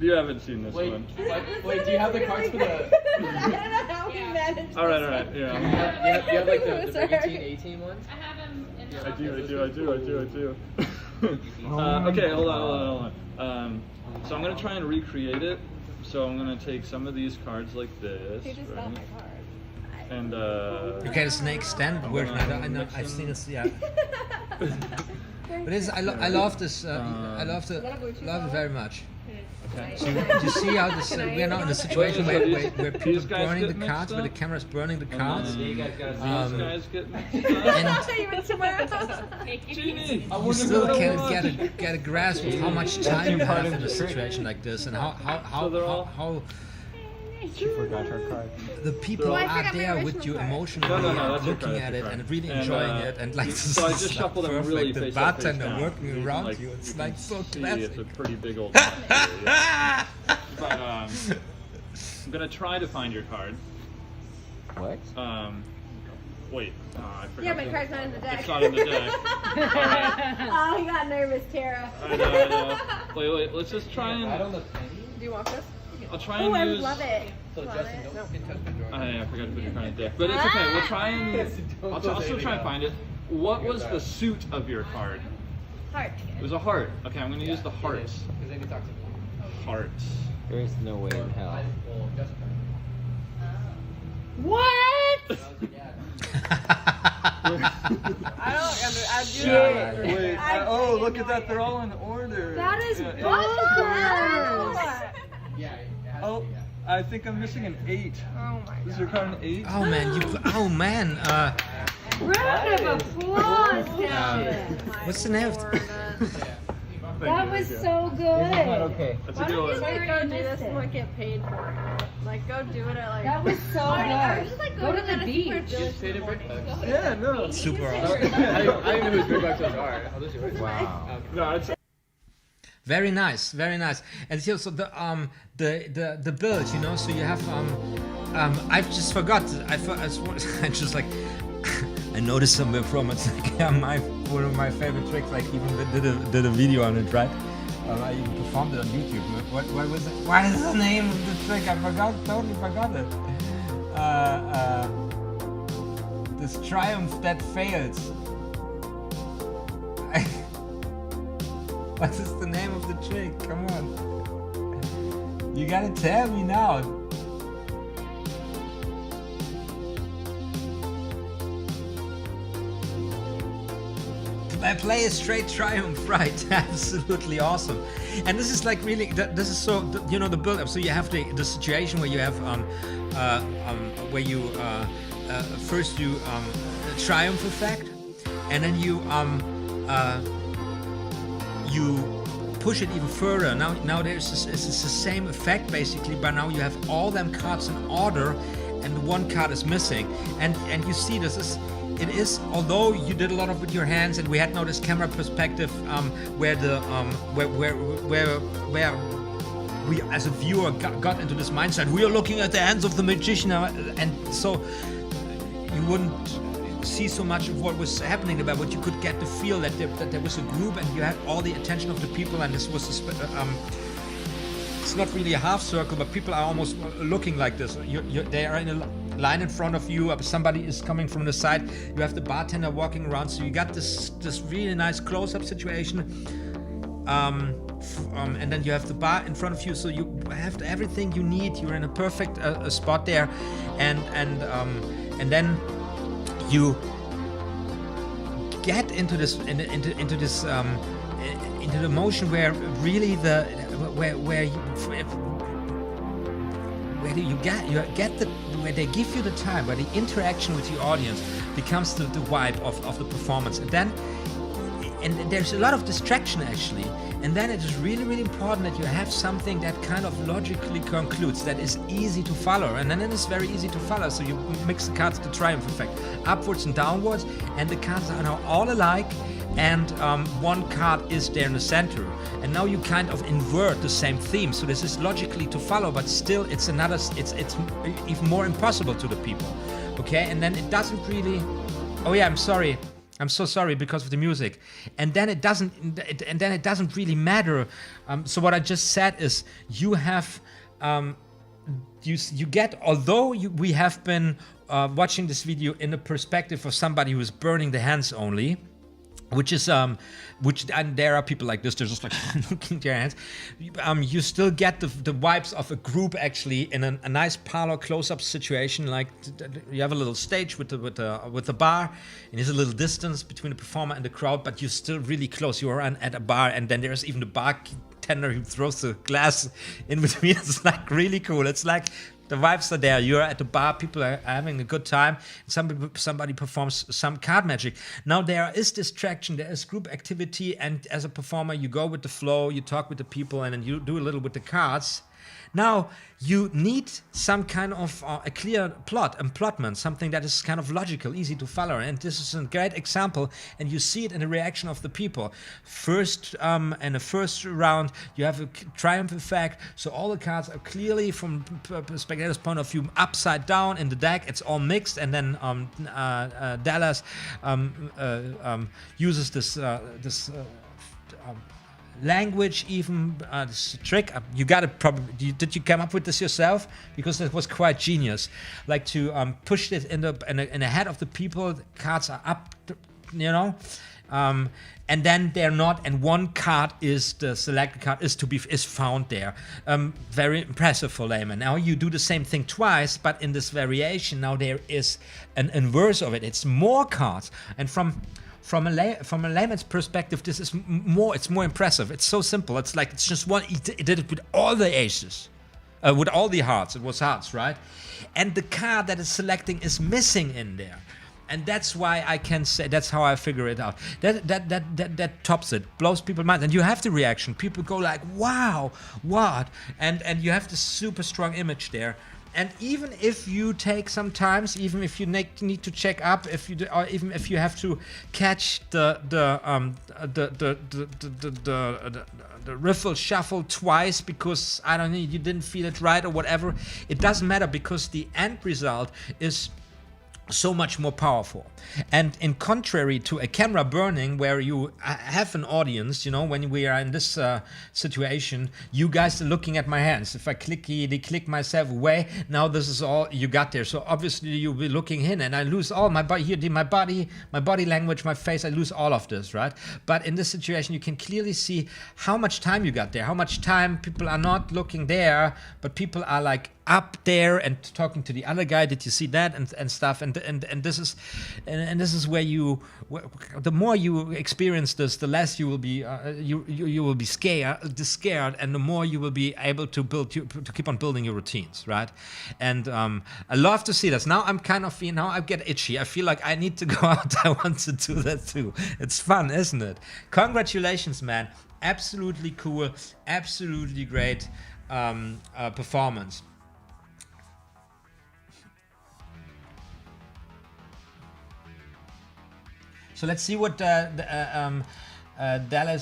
You haven't seen this Wait, one. wait, do you have the cards for the... I don't know how we managed. All right. Yeah. you have like the Sorry. Brigantine 18 ones? I have them in the I office. do. Okay, hold on. So I'm gonna try and recreate it. So I'm gonna take some of these cards like this, right? And Okay, it's an extended version. I know. I've seen this. Yeah. But I love this. I love it very much. okay. So you see how this? We're now in a situation where people These are guys burning get the cards, mixed where the up? camera's burning the cards. These Um, guys get mixed up. You went somewhere else. Genie! You still can't get a grasp of how much time you have in a situation like this, and how She forgot her card. the people Oh, I are forgot my there with original you card. emotionally No, that's your looking card, at that's it your and card. really And, enjoying it, and like this So I is just like shuffle them perfect. really The face up, face bartender down. working You can, around like, you. It's you like can so see classic. It's a pretty big old card. Yeah. But I'm gonna try to find your card. What? Wait, I forgot. Yeah, my card's not in the deck. It's not in the deck. Alright. Oh, he got nervous, Tara. I know. Wait, let's just try I don't and. know penny. Do you want this? I'll try Oh, and I use. love it. So Love Justin, it. don't get touch the drawer. Yeah, I forgot to put your card in the deck. But it's okay, we'll try and. Don't I'll close also anything try and up. find it. What was the suit of your card? Heart. It was a heart. Okay, I'm gonna use the hearts. Because then you talk to me. Hearts. There is no way in hell. Well, Justin. What? I do not. Wait. I- Look at that. They're all in order. That is Yeah, bonkers. Yeah, it has Oh, to be, yeah. I think I'm missing an 8. Oh my Is your card an 8? Oh man, Round of applause, Uh, Devin. what's the name of That was so good. Okay. That's Why a good don't one. you like go do this and like get paid for it? Like go do it at like. That was so I good. just like go to the beach. Just paid in brick bucks. Yeah, no. super I awesome? didn't know whose brick bucks those are. I'll just do it. Wow. No, it's. Very nice, very nice. And here, so the build, you know, so you have I just forgot. I just like I noticed somewhere from it's like one of my favorite tricks. Like even did a video on it, right? I even performed it on YouTube. What was it? What is the name of the trick? I totally forgot it. This triumph that fails. What is the name of the trick? Come on. You gotta tell me now. I play a straight triumph, right? Absolutely awesome. And this is like really, this is so, you know, the build up. So you have the situation where you have, where you, first do a triumph effect, and then you push it even further. Now there's this, it's the same effect basically, but now you have all them cards in order, and one card is missing. And you see this is. It is, although you did a lot of with your hands, and we had now this camera perspective, where the where we as a viewer got into this mindset. We are looking at the hands of the magician, and so you wouldn't see so much of what was happening there, but you could get the feel that there was a group, and you had all the attention of the people, and this was it's not really a half circle, but people are almost looking like this. They are in line in front of you, somebody is coming from the side, you have the bartender walking around, so you got this really nice close-up situation, and then you have the bar in front of you, so you have everything you need. You're in a perfect spot there, and then you get into this into the motion where really where they give you the time, where the interaction with the audience becomes the vibe of the performance, and there's a lot of distraction actually, and then it is really important that you have something that kind of logically concludes, that is easy to follow, and then it is very easy to follow. So you mix the cards to triumph effect, upwards and downwards, and the cards are now all alike, and one card is there in the center, and now you kind of invert the same theme. So this is logically to follow, but still it's even more impossible to the people. Okay, and then it doesn't really. Oh yeah, I'm so sorry because of the music, and then it doesn't really matter. So what I just said is you have you get, although we have been watching this video in the perspective of somebody who is burning the hands only, which is and there are people like this, they're just like looking at their hands. You still get the vibes of a group actually in a nice parlor close-up situation. Like you have a little stage with the bar, and there's a little distance between the performer and the crowd, but you're still really close. You are at a bar, and then there's even the bartender who throws the glass in between. It's like really cool. It's like the vibes are there. You're at the bar, people are having a good time. Somebody performs some card magic. Now there is distraction, there is group activity, and as a performer, you go with the flow, you talk with the people, and then you do a little with the cards. Now you need some kind of a clear plotment, something that is kind of logical, easy to follow, and this is a great example, and you see it in the reaction of the people. First, in the first round, you have a triumph effect, so all the cards are clearly, from spectator's point of view, upside down in the deck. It's all mixed, and then Dallas uses this language, even this trick. You got it probably. Did you come up with this yourself? Because that was quite genius. Like to push it in the head of the people. The cards are up, you know, and then they're not. And one card is the selected card is found there. Very impressive for layman. Now you do the same thing twice, but in this variation, now there is an inverse of it. It's more cards, and from a layman's perspective, this is it's more impressive. It's so simple. It's like it's just one. He did it with all the aces, with all the hearts. It was hearts, right? And the card that is selecting is missing in there, and that's why I can say that's how I figure it out. That tops it, blows people's minds, and you have the reaction. People go like, "Wow, what?" And you have this super strong image there. And even if you take some times, even if you need to check up, or even if you have to catch the riffle shuffle twice because I don't know, you didn't feel it right or whatever, it doesn't matter, because the end result is so much more powerful. And in contrary to a camera burning where you have an audience, you know, when we are in this situation, you guys are looking at my hands. If I click myself away, now this is all you got there. So obviously you'll be looking in, and I lose all my body here, my body language, my face, I lose all of this, right? But in this situation, you can clearly see how much time you got there, how much time people are not looking there, but people are like up there and talking to the other guy. Did you see that and stuff? And this is where the more you experience this, the less you will be you will be scared, and the more you will be able to keep on building your routines, right? And I love to see this. Now I'm kind of, now I get itchy. I feel like I need to go out. I want to do that too. It's fun, isn't it? Congratulations, man! Absolutely cool, absolutely great performance. So let's see what Dallas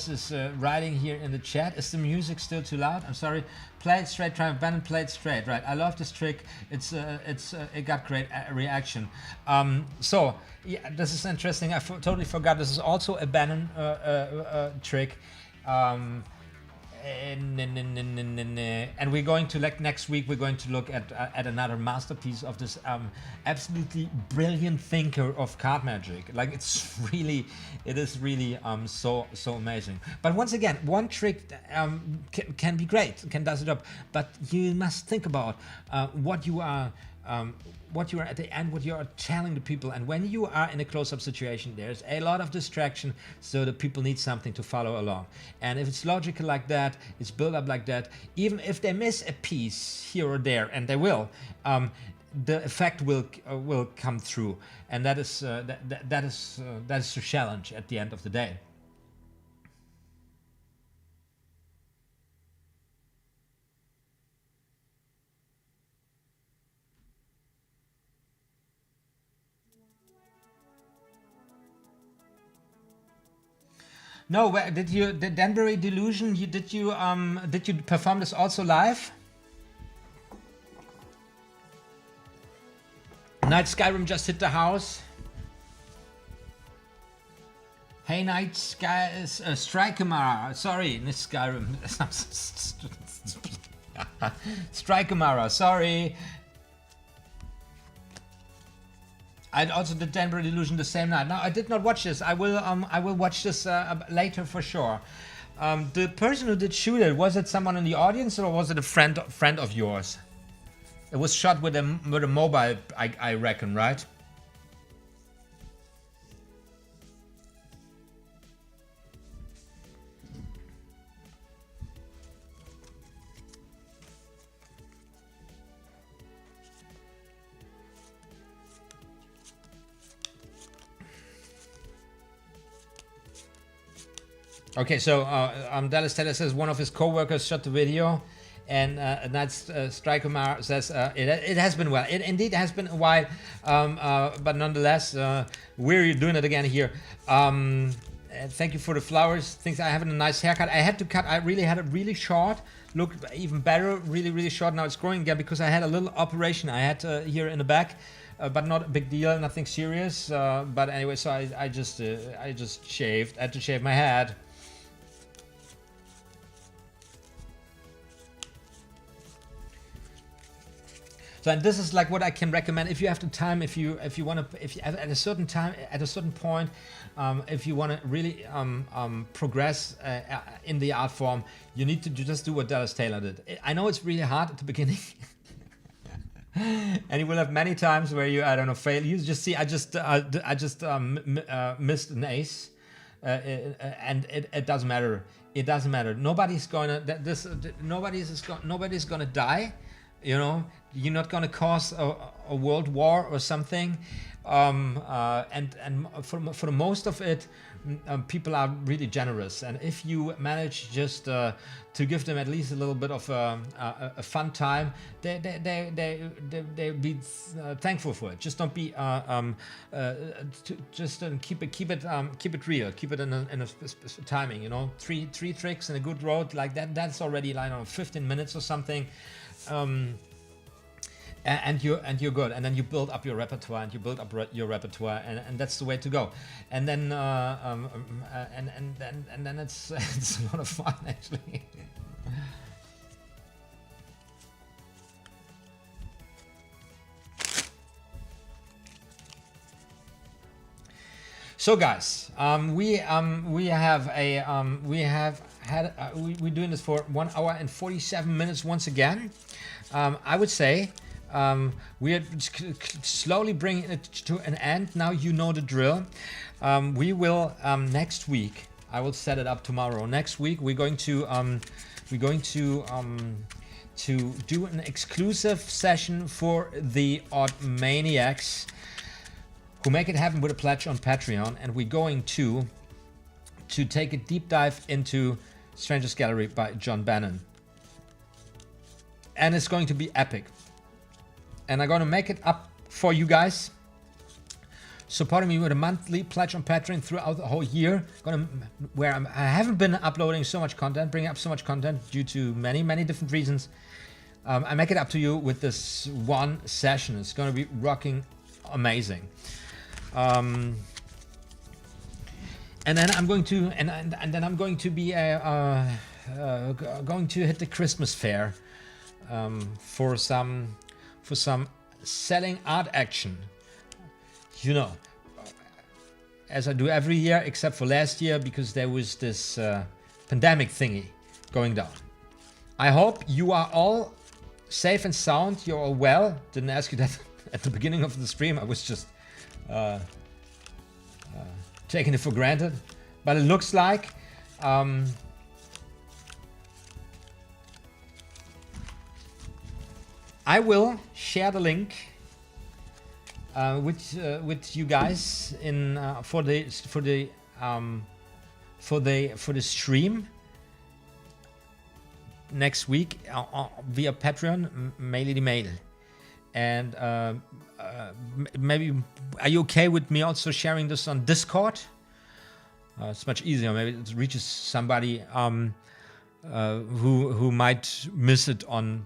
is writing here in the chat. Is the music still too loud? I'm sorry. Play it straight, try and bend and play it straight. Right. I love this trick. It got great reaction. So yeah, this is interesting. Totally forgot. This is also a Bannon trick. and we're going to next week. We're going to look at another masterpiece of this absolutely brilliant thinker of card magic. Like it is really so amazing. But once again, one trick can be great, can does it up. But you must think about what you are at the end, what you are telling the people. And when you are in a close-up situation, there's a lot of distraction, so the people need something to follow along. And if it's logical like that, it's built up like that, even if they miss a piece here or there, and they will, the effect will come through. And that is the challenge at the end of the day. No, the Danbury Delusion? Did you perform this also live? Night Skyrim just hit the house. Hey, Night Sky is Strikeamara. Sorry, Miss Skyrim. Strikeamara. Sorry. I also did Danbury Delusion the same night. Now I did not watch this. I will watch this later for sure. The person who did shoot it, was it someone in the audience or was it a friend of yours? It was shot with a mobile, I reckon, right? Okay, so Dallas Taylor says one of his co-workers shot the video, and Night Striker says it has been well. It indeed has been a while, but nonetheless, we're doing it again here. Thank you for the flowers. Thanks. I have a nice haircut. I had to cut. I really had it really short. Looked even better. Really short. Now it's growing again because I had a little operation I had here in the back. But not a big deal, nothing serious. But anyway, so I just shaved. I had to shave my head. So and this is like what I can recommend if you have the time, if you want to, if you, at a certain time, at a certain point, if you want to really progress in the art form, you need to just do what Dallas Taylor did. I know it's really hard at the beginning. And you will have many times where you, I don't know, fail. You just see, I just missed an ace, and it doesn't matter. It doesn't matter. Nobody's gonna nobody's gonna die. You know, you're not gonna cause a world war or something. And for the most of it, people are really generous, and if you manage just to give them at least a little bit of a fun time, they'll be thankful for it. Just don't be keep it real, keep it in a timing. You know, three tricks in a good road like that. That's already like 15 minutes or something. And you're good, and then you build up your repertoire, and and that's the way to go. And then and then it's a lot of fun actually. So guys, we're doing this for 1 hour and 47 minutes once again. I would say we are slowly bringing it to an end. Now you know the drill. We will next week. I will set it up tomorrow. Next week we're going to do an exclusive session for the OTHMARiUS who make it happen with a pledge on Patreon, and we're going to take a deep dive into Stranger's Gallery by John Bannon. And it's going to be epic. And I'm going to make it up for you guys, supporting me with a monthly pledge on Patreon throughout the whole year. I haven't been uploading so much content, bringing up so much content due to many different reasons. I make it up to you with this one session. It's going to be rocking amazing. And then I'm going to be going to hit the Christmas fair for some selling art action. You know, as I do every year except for last year because there was this pandemic thingy going down. I hope you are all safe and sound. You're all well. Didn't ask you that at the beginning of the stream. I was just taking it for granted. But it looks like I will share the link with you guys in for the stream next week via Patreon, mail mail. And maybe are you okay with me also sharing this on Discord? It's much easier. Maybe it reaches somebody who might miss it on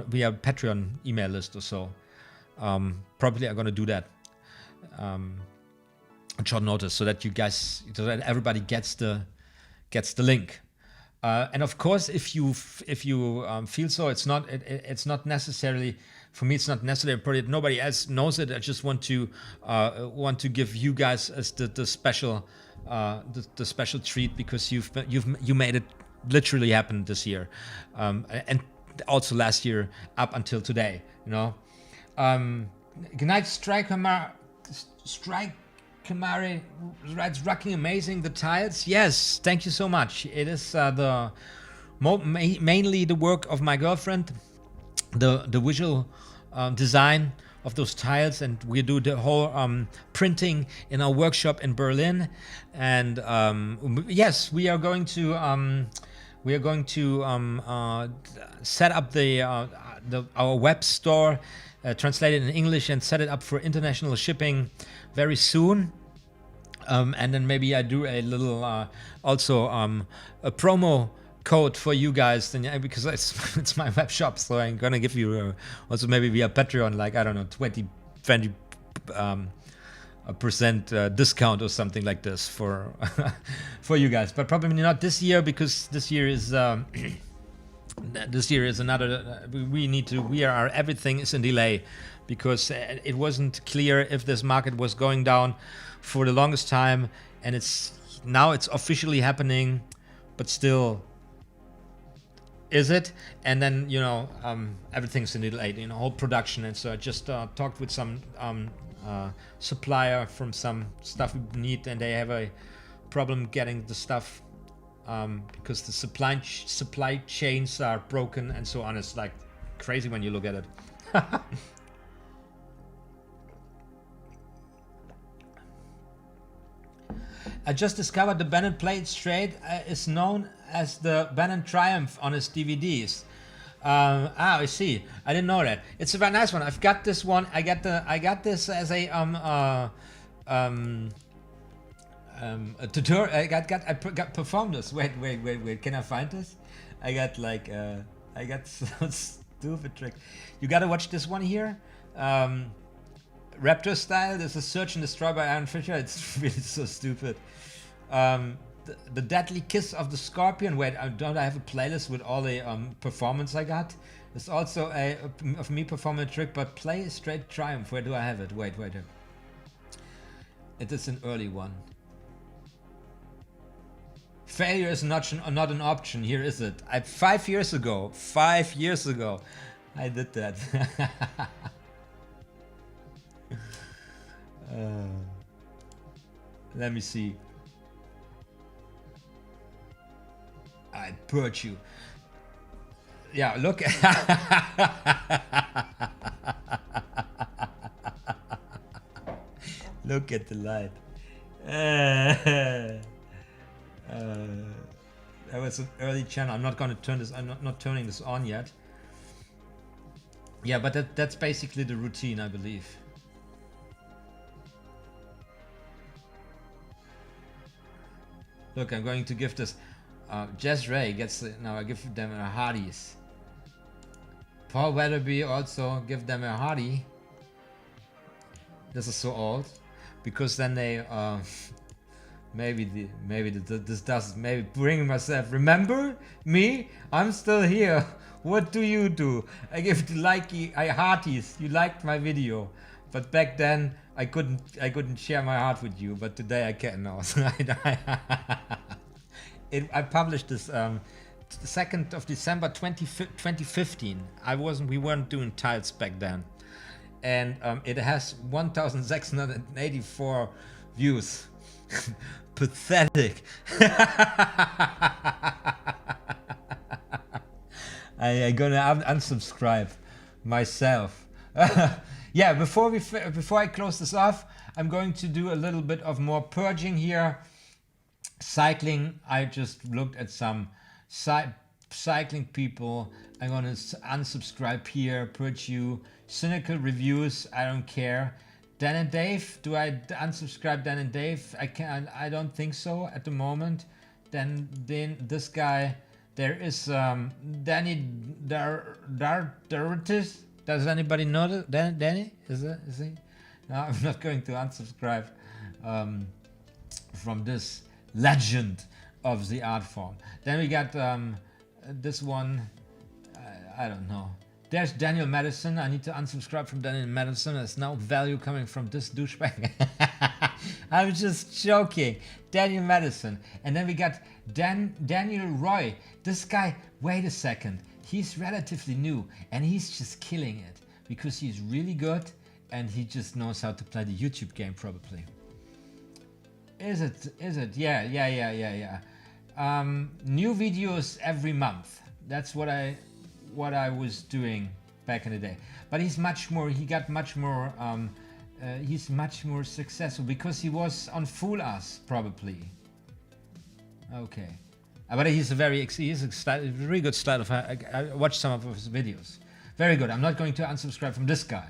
via Patreon email list or so. Probably I'm gonna do that on short notice so that everybody gets the link. And of course, if you feel so, it's not necessarily for me. It's not necessarily important. Nobody else knows it. I just want to give you guys as the special treat because you made it literally happen this year, and also last year up until today. You know. Good night, Strike Kamari writes rocking amazing the tiles. Yes, thank you so much. It is mainly the work of my girlfriend, the visual design of those tiles, and we do the whole printing in our workshop in Berlin. And yes, we are going to set up our web store. Translate it in English and set it up for international shipping very soon. And then maybe I do a little also a promo code for you guys, then because it's my web shop, so I'm gonna give you also maybe via Patreon, like I don't know, 20% discount or something like this for for you guys, but probably not this year because this year is another. Everything is in delay because it wasn't clear if this market was going down for the longest time, and it's officially happening, but still, is it? And then everything's in delay, whole production. And so I just talked with some supplier from some stuff we need, and they have a problem getting the stuff. Because the supply chains are broken and so on. It's like crazy when you look at it. I just discovered the Bannon Plate Straight is known as the Bannon Triumph on his DVDs. I see. I didn't know that. It's a very nice one. I've got this one. I got this as a tutorial. I got performed this. Wait. Can I find this? I got so stupid trick. You gotta watch this one here. Raptor style. This is Search and Destroy by Aaron Fisher. It's really so stupid. The Deadly Kiss of the Scorpion. Wait, don't I have a playlist with all the performance I got? There's also of me performing a trick, but Play Straight Triumph. Where do I have it? Wait. It is an early one. Failure is not an option. Here is it. 5 years ago, I did that. Let me see. I purge you. Yeah, look. Look at the light. That was an early channel. I'm not going to turn this. I'm not turning this on yet. Yeah, but that's basically the routine, I believe. Look, I'm going to give this. Jess Ray gets now. I give them a Hardee's. Paul Weatherby also give them a Hardy. This is so old, because then they this does maybe bring myself. Remember me? I'm still here. What do you do? I give hearties. You liked my video, but back then I couldn't share my heart with you. But today I can now. I published this the 2nd of December 2015. We weren't doing tiles back then, and it has 1,684 views. Pathetic. I'm gonna unsubscribe myself. Yeah, before I close this off, I'm going to do a little bit of more purging here. Cycling, I just looked at some cycling people. I'm gonna unsubscribe here, purge you. Cynical reviews, I don't care. Dan and Dave, do I unsubscribe Dan and Dave? I don't think so at the moment. Then this guy, there is Danny Daritis. Does anybody know that? Danny? Is he? No, I'm not going to unsubscribe from this legend of the art form. Then we got this one, I don't know. There's Daniel Madison. I need to unsubscribe from Daniel Madison. There's no value coming from this douchebag. I'm just joking. Daniel Madison. And then we got Daniel Roy. This guy, wait a second. He's relatively new and he's just killing it because he's really good and he just knows how to play the YouTube game probably. Is it? Yeah. New videos every month. That's what I was doing back in the day. But he's much more successful because he was on Fool Us probably. Okay. But he's a really good style of. I watched some of his videos. Very good. I'm not going to unsubscribe from this guy.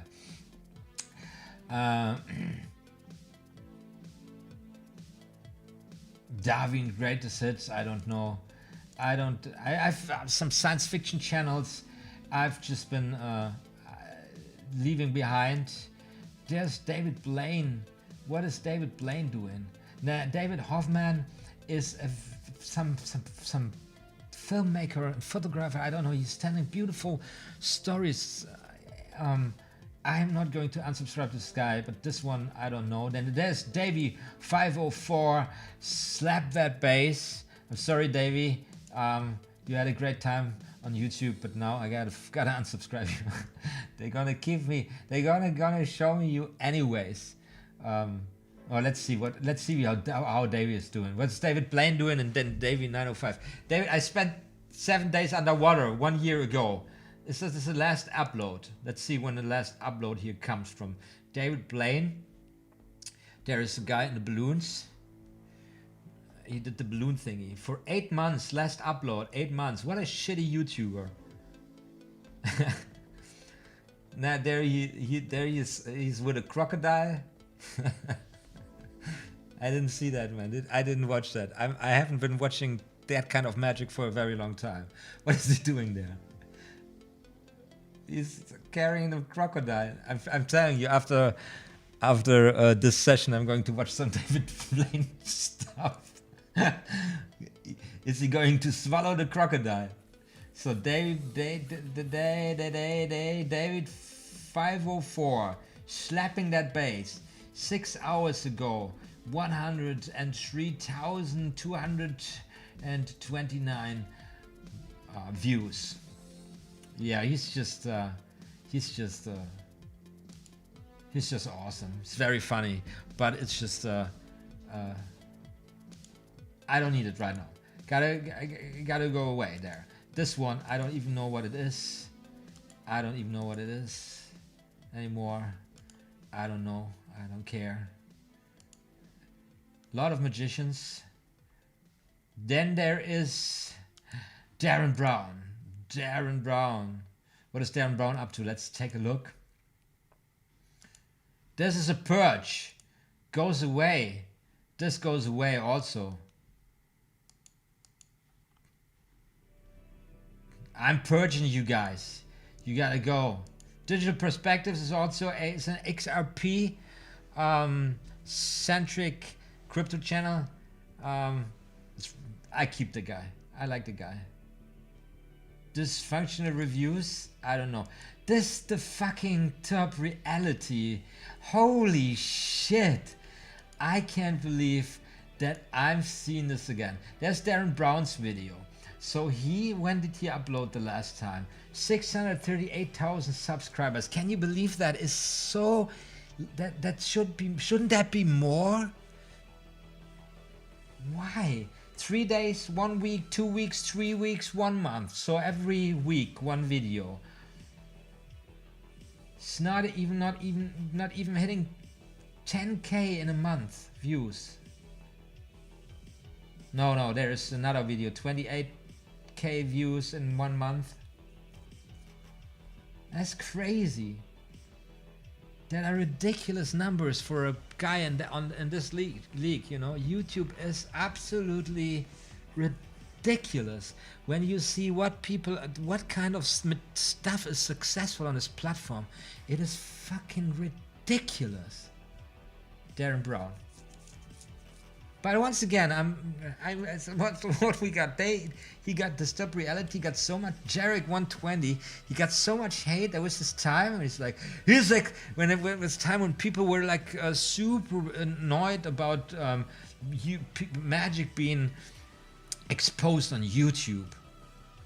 Darwin Greatest Hits. I don't know. I've some science fiction channels I've just been leaving behind. There's David Blaine. What is David Blaine doing? Now, David Hoffman is some filmmaker and photographer. I don't know. He's telling beautiful stories. I am not going to unsubscribe this guy, but this one I don't know. Then there's Davey 504. Slap that bass. I'm sorry, Davey. You had a great time on YouTube, but now I gotta unsubscribe you. They're gonna keep me. They're gonna show me you anyways. Let's see how Davey is doing. What's David Blaine doing? And then Davey 905. David, I spent 7 days underwater 1 year ago. This is the last upload. Let's see when the last upload here comes from. David Blaine. There is a guy in the balloons. He did the balloon thingy for 8 months. Last upload, 8 months. What a shitty YouTuber. Now there he is. He's with a crocodile. I didn't see that, man. I didn't watch that. I haven't been watching that kind of magic for a very long time. What is he doing there? He's carrying a crocodile. I'm telling you, after this session, I'm going to watch some David Blaine stuff. Is he going to swallow the crocodile? So David 504 slapping that bass 6 hours ago, 103,229 views. Yeah, he's just awesome. It's very funny, but it's just I don't need it right now. Gotta go away there. This one, I don't even know what it is. I don't even know what it is anymore. I don't know. I don't care. A lot of magicians. Then there is Darren Brown. Darren Brown. What is Darren Brown up to? Let's take a look. This is a purge. Goes away. This goes away also. I'm purging you guys. You gotta go. Digital Perspectives is also it's an XRP centric crypto channel. I keep the guy. I like the guy. Dysfunctional reviews? I don't know. This the fucking top reality. Holy shit. I can't believe that I've seen this again. There's Darren Brown's video. So when did he upload the last time? 638,000 subscribers. Can you believe that is so... That shouldn't that be more? Why? 3 days, 1 week, 2 weeks, 3 weeks, 1 month. So every week, 1 video. It's not even hitting 10k in a month views. No, there is another video, 28k views in 1 month. That's crazy. That are ridiculous numbers for a guy in this league. You know, YouTube is absolutely ridiculous when you see what kind of stuff is successful on this platform. It is fucking ridiculous. Darren Brown. But once again, what we got. He got Disturbed Reality. Got so much. Jarek 120. He got so much hate. There was this time, and he's like when it was time when people were like super annoyed about magic being exposed on YouTube,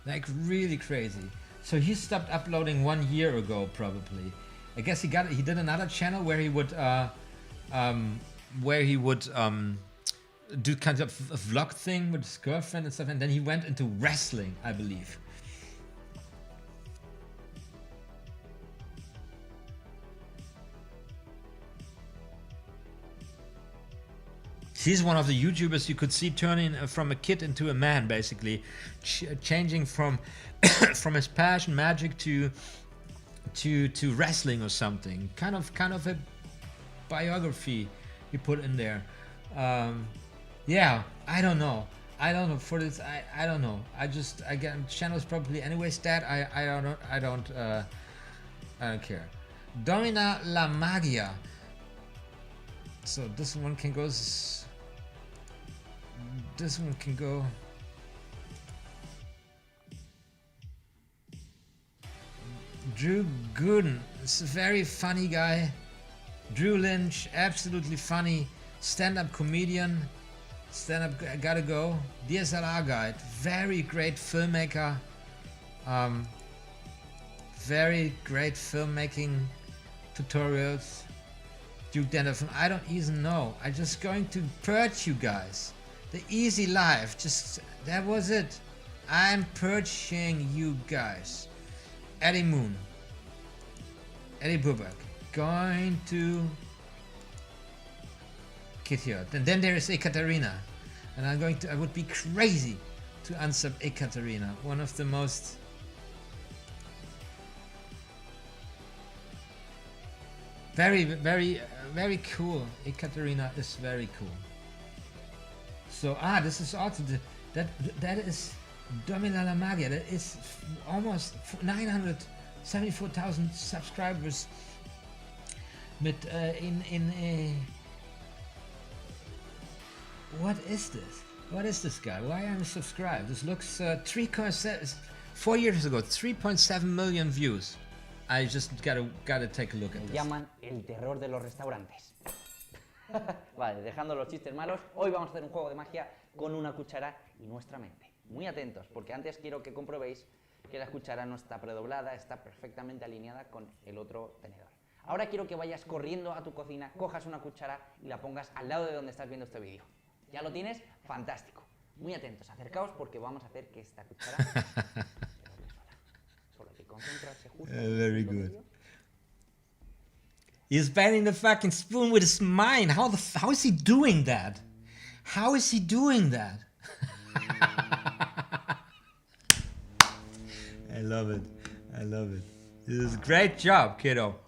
like really crazy. So he stopped uploading 1 year ago, probably. I guess he did another channel where he would do kind of a vlog thing with his girlfriend and stuff, and then he went into wrestling, I believe. He's one of the YouTubers you could see turning from a kid into a man, basically, changing from from his passion magic to wrestling or something. Kind of a biography he put in there. Yeah, I don't know for this. I don't know. Again, channel's probably anyways that I don't care. Domina la magia. So this one can go. This one can go. Drew Gooden is a very funny guy. Drew Lynch, absolutely funny. Stand-up comedian. Stand-up gotta go. DSLR guide, very great filmmaker. Very great filmmaking tutorials. Duke Denderson, I don't even know. I'm just going to purge you guys. The easy life, that was it. I'm purging you guys. Eddie Moon. Eddie Buback. Going to kid here. And then there is Ekaterina. And I would be crazy to unsub Ekaterina. One of the most very cool. Ekaterina is very cool. So this is also that is Domina la Magia. That is almost 974,000 subscribers. Mit what is this? What is this guy? Why am I subscribed? This looks 4 years ago, 3.7 million views. I just gotta take a look at this. Llaman el terror de los restaurantes. Vale, dejando los chistes malos, hoy vamos a hacer un juego de magia con una cuchara y nuestra mente. Muy atentos, porque antes quiero que comprobéis que la cuchara no está predoblada, está perfectamente alineada con el otro tenedor. Ahora quiero que vayas corriendo a tu cocina, cojas una cuchara y la pongas al lado de donde estás viendo este vídeo. ¿Ya lo tienes? Fantástico. Muy atentos, acercaos porque vamos a hacer que esta cuchara se doble sola. Solo hay que concentrarse justo. Very good. He's bending the fucking spoon with his mind. How is he doing that? How is he doing that? I love it. I love it. This is a great job, kiddo.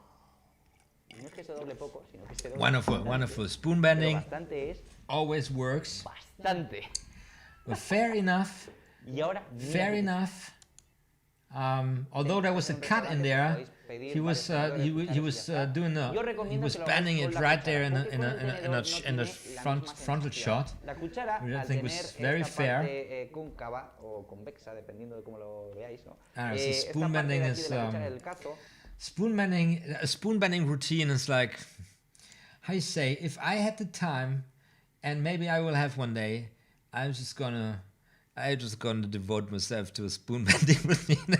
No es que se doble poco, sino que se doble Wonderful, bastante. wonderful. Spoon bending Pero bastante es always works. bastante. But fair enough. Y ahora, Fair enough. Although there was a cut in there, he was doing he was bending it right there in the frontal shot, which I think was very fair. So spoon bending is spoon bending routine is like, how you say, if I had the time, and maybe I will have one day, I'm just gonna devote myself to a spoon bending routine.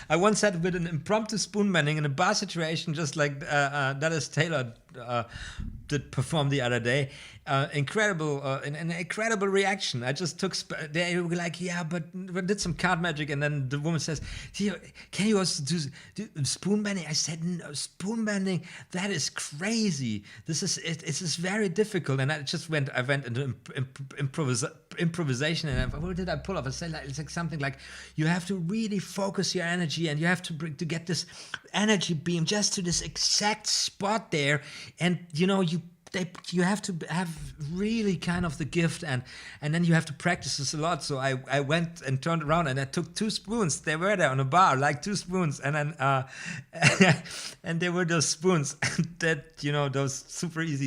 I once had with an impromptu spoon bending in a bar situation, just like Dallas Taylor did perform the other day. An incredible reaction. I just took. They were like, yeah, but we did some card magic, and then the woman says, "Can you also do spoon bending?" I said, "No, spoon bending. That is crazy. This is very difficult." And I went into improvisation, and what did I pull off? I said, it's like something like, you have to really focus your energy, and you have to get this energy beam just to this exact spot there, and you have to have really kind of the gift, and then you have to practice this a lot. So I went and turned around, and I took 2 spoons. They were there on a bar, like 2 spoons, and then and they were those spoons that those super easy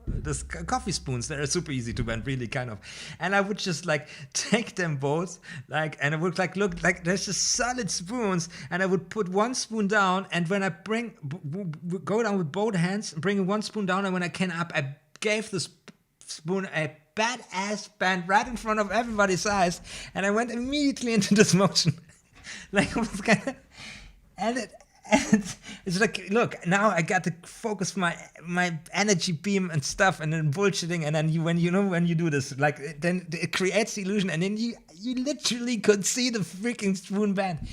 this coffee spoons that are super easy to bend, really kind of. And I would just like take them both, like, and it would like look like there's just solid spoons, and I would put 1 spoon down, and when I go down with both hands, bringing 1 spoon down, and when I came up, I gave the spoon a badass bend right in front of everybody's eyes, and I went immediately into this motion. Like, it was kind of, and it's like, look, now I got to focus my energy beam and stuff, and then bullshitting, and then when you do this, like, then it creates the illusion, and then you literally could see the freaking spoon bend.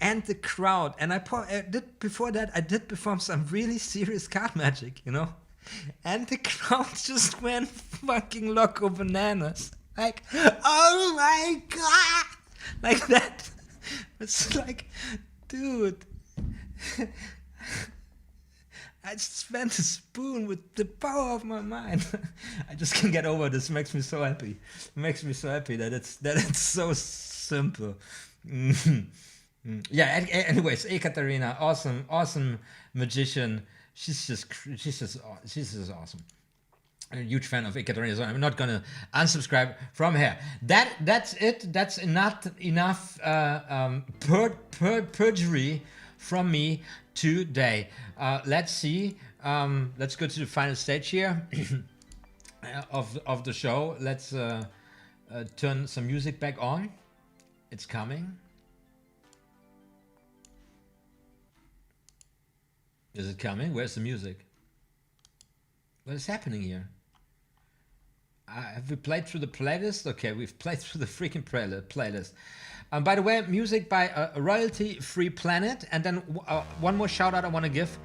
And the crowd, and I did perform some really serious card magic, and the crowd just went fucking loco bananas, like, oh my god, like that. It's like, dude, I spent a spoon with the power of my mind. I just can't get over this. It makes me so happy. It makes me so happy that it's so simple. Yeah. Anyways, Ekaterina, awesome magician. She's just awesome. I'm a huge fan of Ekaterina, so I'm not gonna unsubscribe from her. That's it. That's enough purgery from me today. Let's see. Let's go to the final stage here of the show. Let's turn some music back on. It's coming. Is it coming? Where's the music? What is happening here? Have we played through the playlist? Okay, we've played through the freaking playlist. By the way, music by Royalty Free Planet. And then one more shout out I want to give.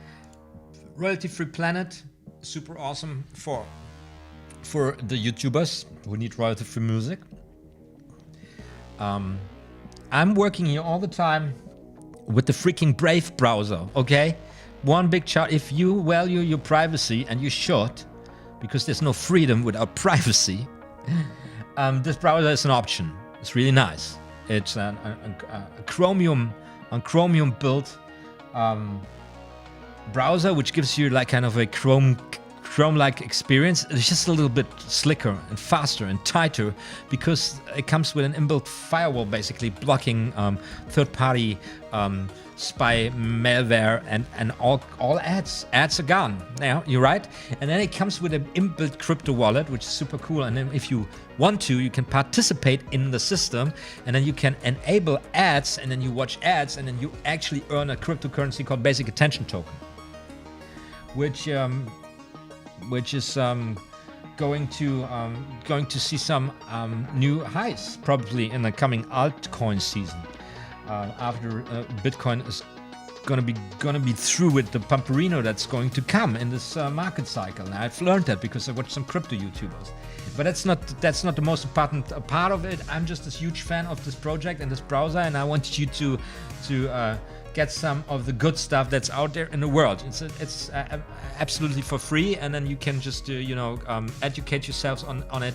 Royalty Free Planet, super awesome for the YouTubers who need royalty free music. I'm working here all the time with the freaking Brave browser, okay? One big shout, if you value your privacy, and you should, because there's no freedom without privacy, this browser is an option. It's really nice. It's a Chromium built browser, which gives you like kind of a Chrome-like experience. It's just a little bit slicker and faster and tighter, because it comes with an inbuilt firewall, basically blocking third-party spy malware and all ads. Ads are gone. Now, you're right. And then it comes with an inbuilt crypto wallet, which is super cool. And then if you want to, you can participate in the system, and then you can enable ads, and then you watch ads, and then you actually earn a cryptocurrency called Basic Attention Token, which is going to see some new highs probably in the coming altcoin season. After Bitcoin is gonna be through with the pumperino that's going to come in this market cycle. Now, I've learned that because I watched some crypto YouTubers, but that's not the most important part of it. I'm just a huge fan of this project and this browser, and I want you to get some of the good stuff that's out there in the world. It's absolutely for free, and then you can just educate yourselves on it.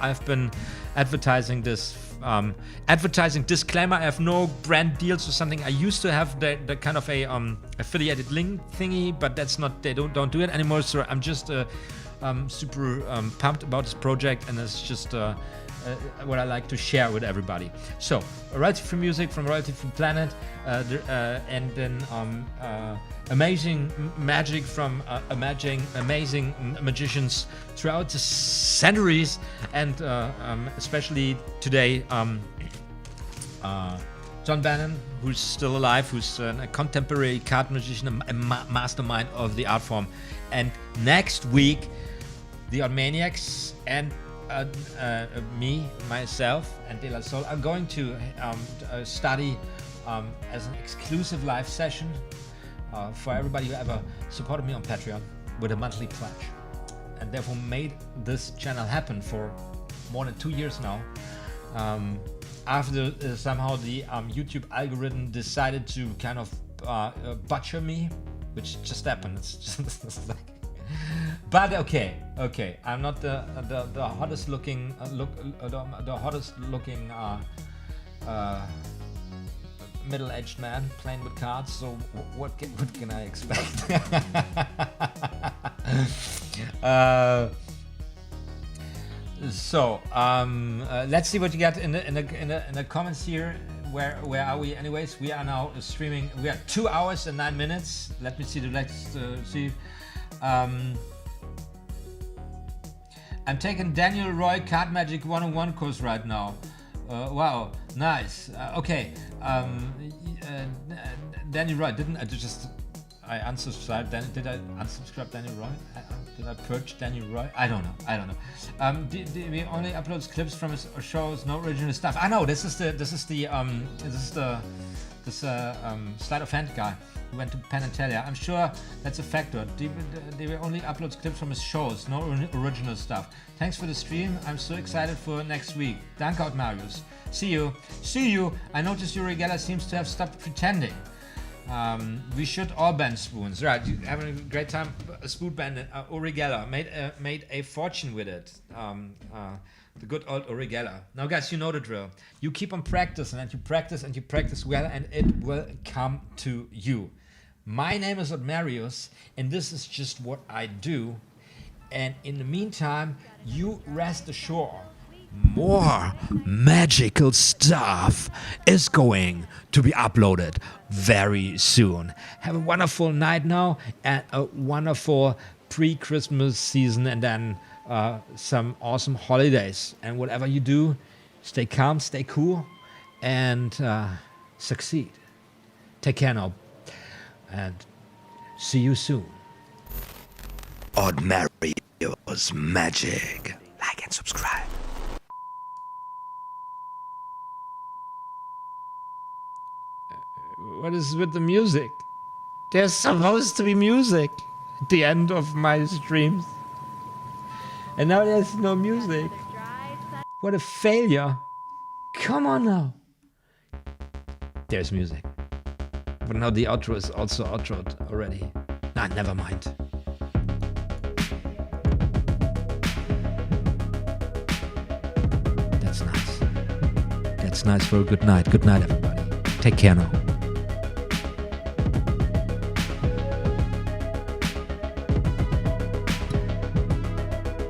I've been advertising this advertising disclaimer. I have no brand deals or something. I used to have the kind of a affiliated link thingy, but that's not, they don't do it anymore. So I'm just super pumped about this project, and it's just what I like to share with everybody. So royalty free music from Royalty Free Planet, and then amazing magic from amazing magicians throughout the centuries, and especially today John Bannon, who's still alive, who's a contemporary card magician, a mastermind of the art form. And next week, the OTHMARiUS and myself, and De La Soul are going to study as an exclusive live session for everybody who ever supported me on Patreon with a monthly pledge, and therefore made this channel happen for more than 2 years now. After somehow the YouTube algorithm decided to kind of butcher me, which just happened. It's just like, but okay. I'm not the hottest looking middle-aged man playing with cards. So what can I expect? Let's see what you got in the comments here. Where are we? Anyways, we are now streaming. We are 2 hours and 9 minutes. Let me see the next. See. I'm taking Daniel Roy Card Magic 101 course right now. Wow, nice. Okay, Daniel Roy, I unsubscribed? Did I unsubscribe Daniel Roy? Did I purge Daniel Roy? I don't know. We only uploads clips from his shows, no original stuff. I know this is the sleight of hand guy who went to Penn and Teller. I'm sure that's a factor. They only uploads clips from his shows, no original stuff. Thanks for the stream. I'm so excited for next week. Danke, OTHMARiUS. See you. I noticed your regala seems to have stopped pretending. We should all ban spoons. Right, you having a great time. Spoon bandit, Origella made a fortune with it. The good old Origella. Now, guys, you know the drill. You keep on practicing, and you practice well, and it will come to you. My name is OTHMARiUS, and this is just what I do. And in the meantime, you rest assured, more magical stuff is going to be uploaded very soon. Have a wonderful night now, and a wonderful pre-Christmas season, and then some awesome holidays. And whatever you do, stay calm, stay cool, and succeed. Take care now, and see you soon. OTHMARiUS Magic. Like and subscribe. What is with the music? There's supposed to be music at the end of my streams. And now there's no music. What a failure. Come on now. There's music. But now the outro is also outroed already. Nah, never mind. That's nice. That's nice for a good night. Good night, everybody. Take care now.